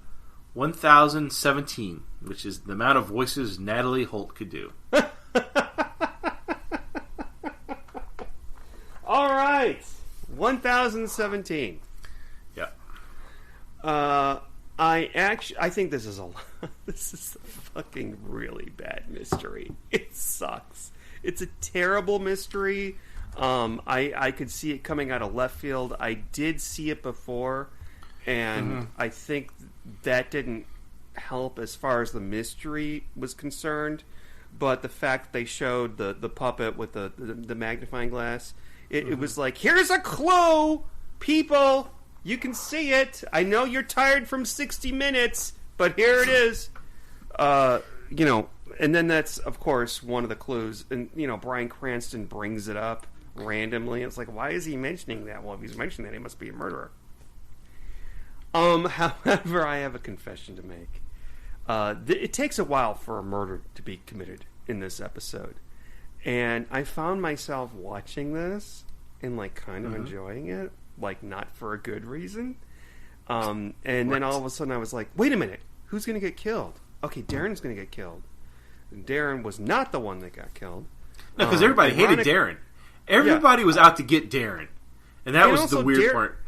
Speaker 4: 1,017, which is the amount of voices Natalie Holt could do.
Speaker 3: All right, 1,017.
Speaker 4: Yeah.
Speaker 3: I think this is this is a fucking really bad mystery. It sucks. It's a terrible mystery. I could see it coming out of left field. I did see it before, and I think that didn't help as far as the mystery was concerned. But the fact that they showed the puppet with the magnifying glass, it was like, here's a clue, people. You can see it. I know you're tired from 60 Minutes, but here it is. And then that's, of course, one of the clues. And, Bryan Cranston brings it up randomly. It's like, why is he mentioning that? Well, if he's mentioning that, he must be a murderer. However, I have a confession to make. It takes a while for a murder to be committed in this episode. And I found myself watching this and, kind of enjoying it. Not for a good reason. And then all of a sudden I was like, wait a minute, who's going to get killed? Okay, Darren's going to get killed. And Darren was not the one that got killed.
Speaker 4: No, because everybody hated Darren. Everybody was out to get Darren. And that was the weird part.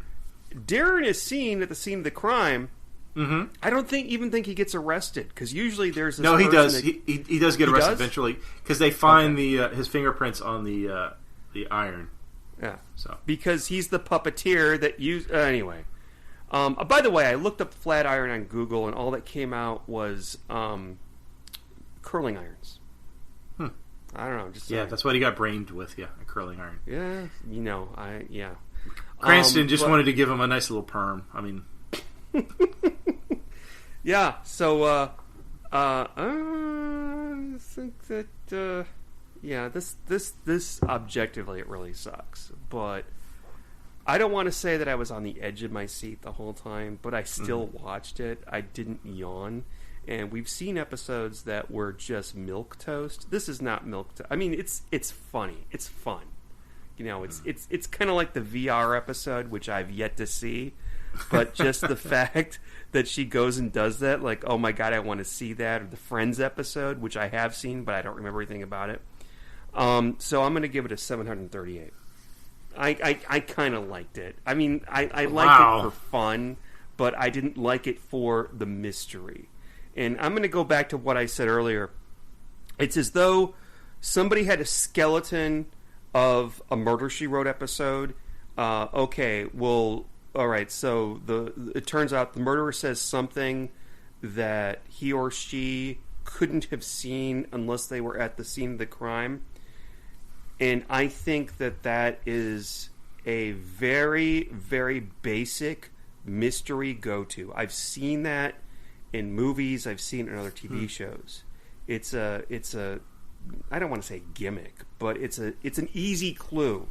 Speaker 3: Darren is seen at the scene of the crime.
Speaker 4: Mm-hmm.
Speaker 3: I don't even think he gets arrested, because usually there's this...
Speaker 4: No, he does.
Speaker 3: That,
Speaker 4: he does get arrested eventually, because they find his fingerprints on the iron.
Speaker 3: Yeah.
Speaker 4: So
Speaker 3: because he's the puppeteer that used... anyway. By the way, I looked up Flatiron on Google, and all that came out was curling irons. I don't know. Just
Speaker 4: that's what he got brained with. Yeah, a curling iron.
Speaker 3: Yeah,
Speaker 4: Cranston just wanted to give him a nice little perm. I mean...
Speaker 3: Yeah, so I think that this objectively it really sucks, but I don't want to say that I was on the edge of my seat the whole time, but I still watched it. I didn't yawn, and we've seen episodes that were just milquetoast. This is not milquetoast. I mean, it's funny, it's fun, it's kind of like the VR episode, which I've yet to see. But just the fact that she goes and does that, like, oh my god, I want to see that. Or the Friends episode, which I have seen, but I don't remember anything about it. So I'm going to give it a 738. I kind of liked it. I mean, I liked it for fun, but I didn't like it for the mystery. And I'm going to go back to what I said earlier. It's as though somebody had a skeleton of a Murder, She Wrote episode. All right, so it turns out the murderer says something that he or she couldn't have seen unless they were at the scene of the crime. And I think that is a very, very basic mystery go-to. I've seen that in movies. I've seen it in other TV shows. It's a I don't want to say gimmick, but it's an easy clue.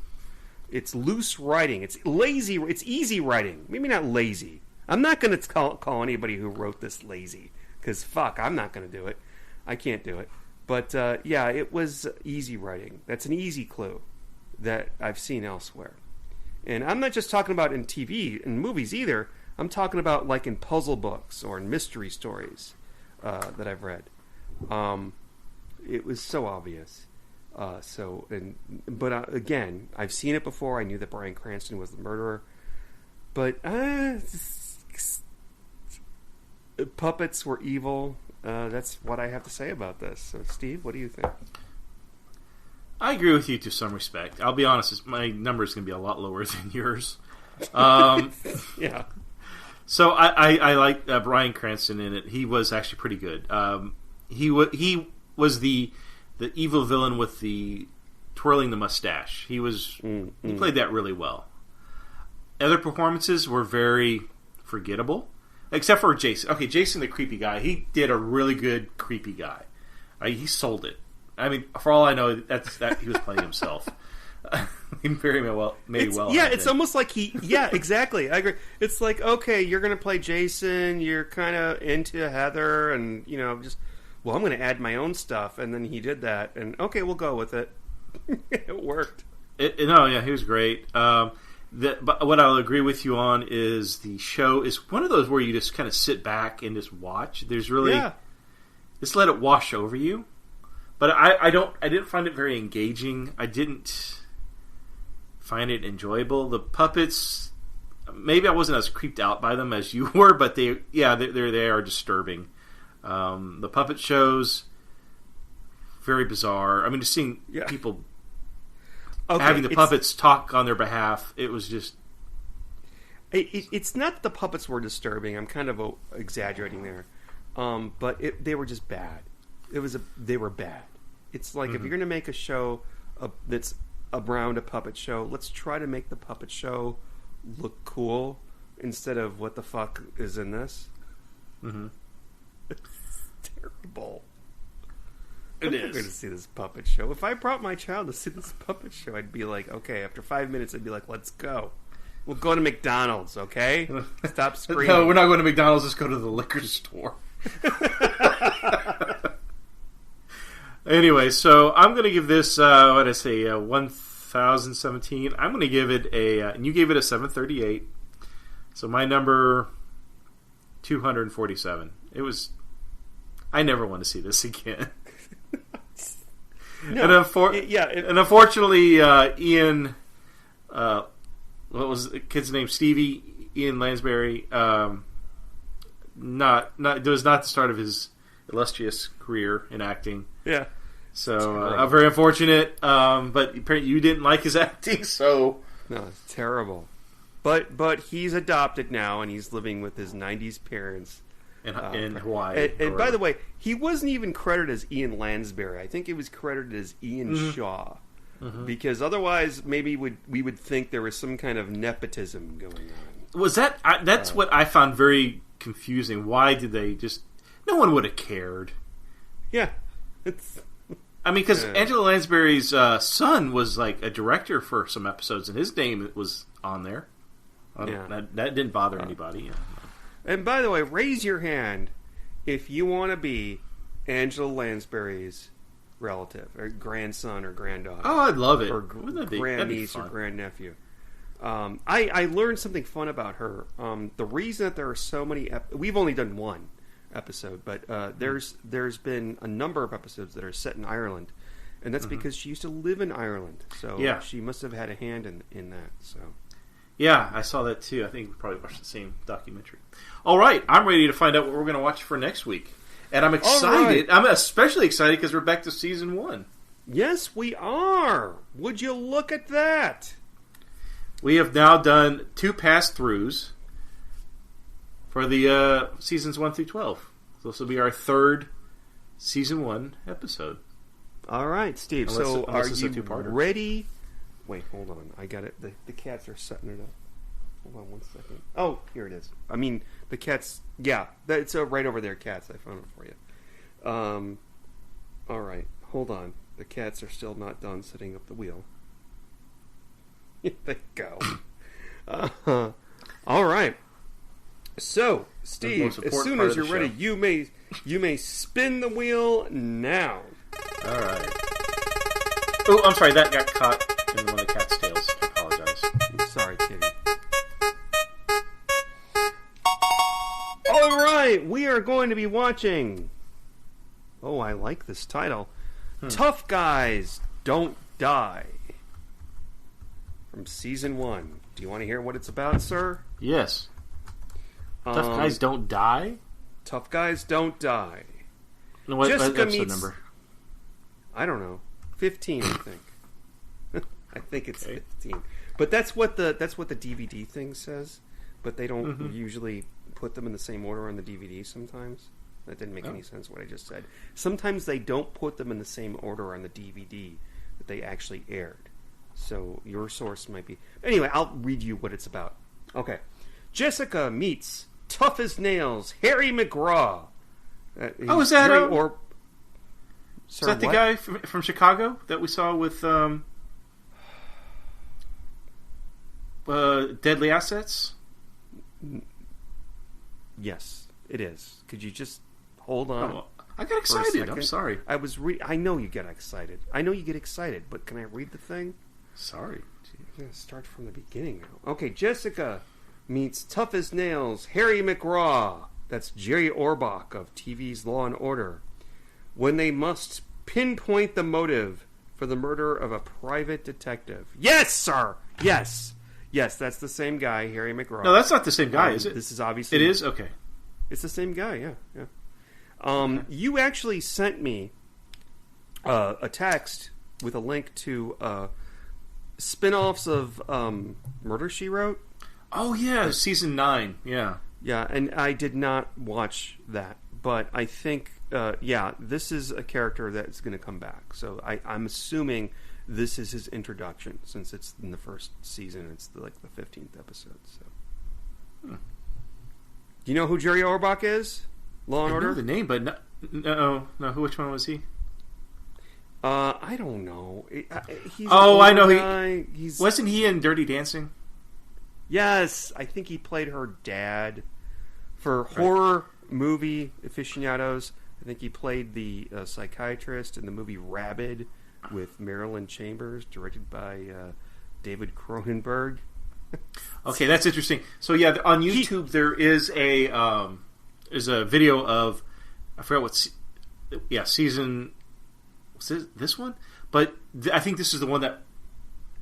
Speaker 3: It's loose writing. It's lazy. It's easy writing. Maybe not lazy. I'm not going to call anybody who wrote this lazy, because fuck, I'm not going to do it. I can't do it. But yeah, it was easy writing. That's an easy clue that I've seen elsewhere. And I'm not just talking about in TV and movies either. I'm talking about like in puzzle books or in mystery stories that I've read. It was so obvious. But again, I've seen it before. I knew that Bryan Cranston was the murderer. But puppets were evil. That's what I have to say about this. So, Steve, what do you think?
Speaker 4: I agree with you to some respect. I'll be honest, my number is going to be a lot lower than yours.
Speaker 3: Yeah.
Speaker 4: So I like Bryan Cranston in it. He was actually pretty good. He was the evil villain with the twirling the mustache. He played that really well. Other performances were very forgettable, except for Jason. Okay, Jason, the creepy guy, he did a really good creepy guy. He sold it. I mean, for all I know, that he was playing himself. He very well, maybe well.
Speaker 3: Yeah, it's almost like yeah, exactly. I agree. It's like, okay, you're going to play Jason. You're kind of into Heather, and I'm going to add my own stuff. And then he did that, and okay, we'll go with it. It worked.
Speaker 4: He was great. But what I'll agree with you on is the show is one of those where you just kind of sit back and just watch. There's really just let it wash over you. But I didn't find it very engaging. I didn't find it enjoyable. The puppets, maybe I wasn't as creeped out by them as you were, but they are disturbing. The puppet shows, very bizarre. I mean, just seeing people having the puppets talk on their behalf, it was just...
Speaker 3: It's not that the puppets were disturbing. I'm kind of exaggerating there. But they were just bad. They were bad. It's like if you're going to make a show that's around a puppet show, let's try to make the puppet show look cool instead of what the fuck is in this. Mm-hmm. It's terrible. I'm not going to see this puppet show. If I brought my child to see this puppet show, I'd be like, okay, after 5 minutes, I'd be like, let's go. We'll go to McDonald's, okay? Stop screaming.
Speaker 4: No, we're not going to McDonald's. Let's go to the liquor store. Anyway, so I'm going to give this, 1017. I'm going to give it and you gave it a 738. So my number, 247. I never want to see this again.
Speaker 3: No,
Speaker 4: and unfortunately, Ian, what was the kid's name? Stevie, Ian Lansbury, it was not the start of his illustrious career in acting.
Speaker 3: Yeah.
Speaker 4: So, very unfortunate, but apparently you didn't like his acting, so...
Speaker 3: No, it's terrible. But he's adopted now, and he's living with his 90s parents.
Speaker 4: In Hawaii.
Speaker 3: And by the way, he wasn't even credited as Ian Lansbury. I think he was credited as Ian Shaw. Mm-hmm. Because otherwise, maybe we would think there was some kind of nepotism going on.
Speaker 4: Was that... that's what I found very confusing. Why did they just... No one would have cared.
Speaker 3: Yeah.
Speaker 4: I mean, because Angela Lansbury's son was like a director for some episodes, and his name was on there. That didn't bother anybody. Yeah.
Speaker 3: And by the way, raise your hand if you want to be Angela Lansbury's relative, or grandson, or granddaughter.
Speaker 4: Oh, I'd love it.
Speaker 3: Or grandniece or grandnephew. I learned something fun about her. The reason that there are so many... we've only done one episode, but there's been a number of episodes that are set in Ireland, and that's because she used to live in Ireland, so she must have had a hand in that. So
Speaker 4: yeah, I saw that too. I think we probably watched the same documentary. All right, I'm ready to find out what we're going to watch for next week, and I'm excited. I'm especially excited because we're back to season 1.
Speaker 3: Yes, we are. Would you look at that?
Speaker 4: We have now done 2 pass-throughs for the seasons 1 through 12. So this will be our 3rd season 1 episode.
Speaker 3: All right, Steve. Are you ready? Wait, hold on. I got it. The cats are setting it up. Hold on 1 second. Oh, here it is. I mean, the cats... Yeah, it's right over there, cats. I found it for you. All right, hold on. The cats are still not done setting up the wheel. Here they go. All right. So, Steve, as soon as you're ready, you may spin the wheel now.
Speaker 4: All right. Oh, I'm sorry. That got caught in one of the cat's tails. I apologize.
Speaker 3: I'm sorry, kitty. All right, we are going to be watching. Oh, I like this title. Tough Guys Don't Die. From season 1. Do you want to hear what it's about, sir?
Speaker 4: Yes. Tough Guys Don't Die?
Speaker 3: Tough Guys Don't Die.
Speaker 4: No, what
Speaker 3: Jessica
Speaker 4: episode
Speaker 3: meets...
Speaker 4: number?
Speaker 3: I don't know. 15, I think. I think it's 15. But that's what the DVD thing says. But they don't usually put them in the same order on the DVD sometimes. That didn't make any sense what I just said. Sometimes they don't put them in the same order on the DVD that they actually aired. So your source might be... Anyway, I'll read you what it's about. Okay. Jessica meets tough as nails Harry McGraw.
Speaker 4: Is that
Speaker 3: Sir,
Speaker 4: is that the guy from Chicago that we saw with Deadly Assets?
Speaker 3: Yes, it is. Could you just hold on?
Speaker 4: Oh, I got excited. I'm sorry.
Speaker 3: I know you get excited. But can I read the thing?
Speaker 4: Sorry.
Speaker 3: I'm going to start from the beginning now. Okay, Jessica meets tough as nails Harry McGraw. That's Jerry Orbach of TV's Law and Order. When they must pinpoint the motive for the murder of a private detective. Yes, sir! Yes, that's the same guy, Harry McGraw.
Speaker 4: No, that's not the same guy, is it?
Speaker 3: This is obviously...
Speaker 4: It is? Okay.
Speaker 3: It's the same guy, yeah. Okay. You actually sent me a text with a link to spin-offs of Murder, She Wrote.
Speaker 4: Oh, yeah, season 9, yeah.
Speaker 3: Yeah, and I did not watch that, but I think, this is a character that's going to come back. So I'm assuming this is his introduction, since it's in the first season. It's the 15th episode. So, Do you know who Jerry Orbach is? Law and Order?
Speaker 4: I know the name, but no. Which one was he?
Speaker 3: I don't know. He's
Speaker 4: I know.
Speaker 3: Guy.
Speaker 4: Wasn't he in Dirty Dancing?
Speaker 3: Yes, I think he played her dad. For horror movie aficionados, I think he played the psychiatrist in the movie Rabid with Marilyn Chambers, directed by David Cronenberg.
Speaker 4: Okay, that's interesting. So yeah, on YouTube there is a video of, I forgot what season was this one, but I think this is the one that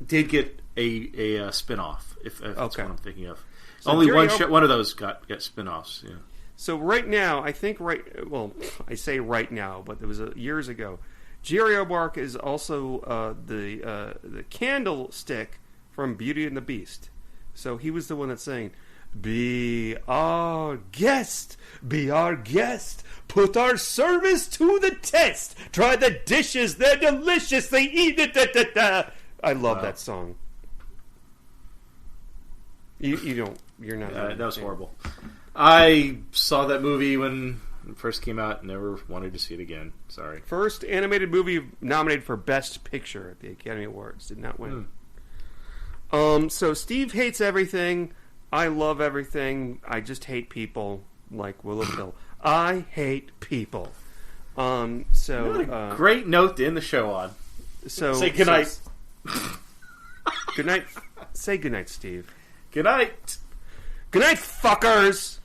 Speaker 4: did get a spin-off, if that's what I'm thinking of. So only one of those got spin-offs. Yeah. So
Speaker 3: right now, I think I say right now, but there was years ago. Jerry Orbach is also the candlestick from Beauty and the Beast. So he was the one that's saying, "Be our guest, put our service to the test. Try the dishes, they're delicious, they eat it." Da, da, da. I love that song. You're not.
Speaker 4: That was horrible. I saw that movie when it first came out and never wanted to see it again. Sorry.
Speaker 3: First animated movie nominated for Best Picture at the Academy Awards. Did not win. So Steve hates everything. I love everything. I just hate people, like Willow Pill. I hate people.
Speaker 4: Great note to end the show on.
Speaker 3: So
Speaker 4: say goodnight.
Speaker 3: Good night. Say goodnight, Steve.
Speaker 4: Good night.
Speaker 3: Good night, fuckers.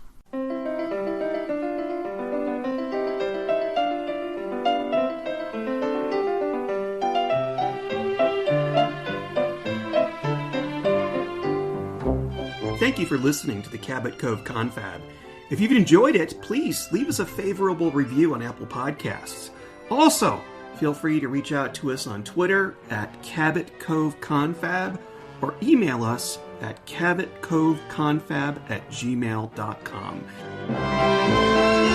Speaker 3: Thank you for listening to the Cabot Cove Confab. If you've enjoyed it, please leave us a favorable review on Apple Podcasts. Also, feel free to reach out to us on Twitter at Cabot Cove Confab or email us at cabotcoveconfab@gmail.com.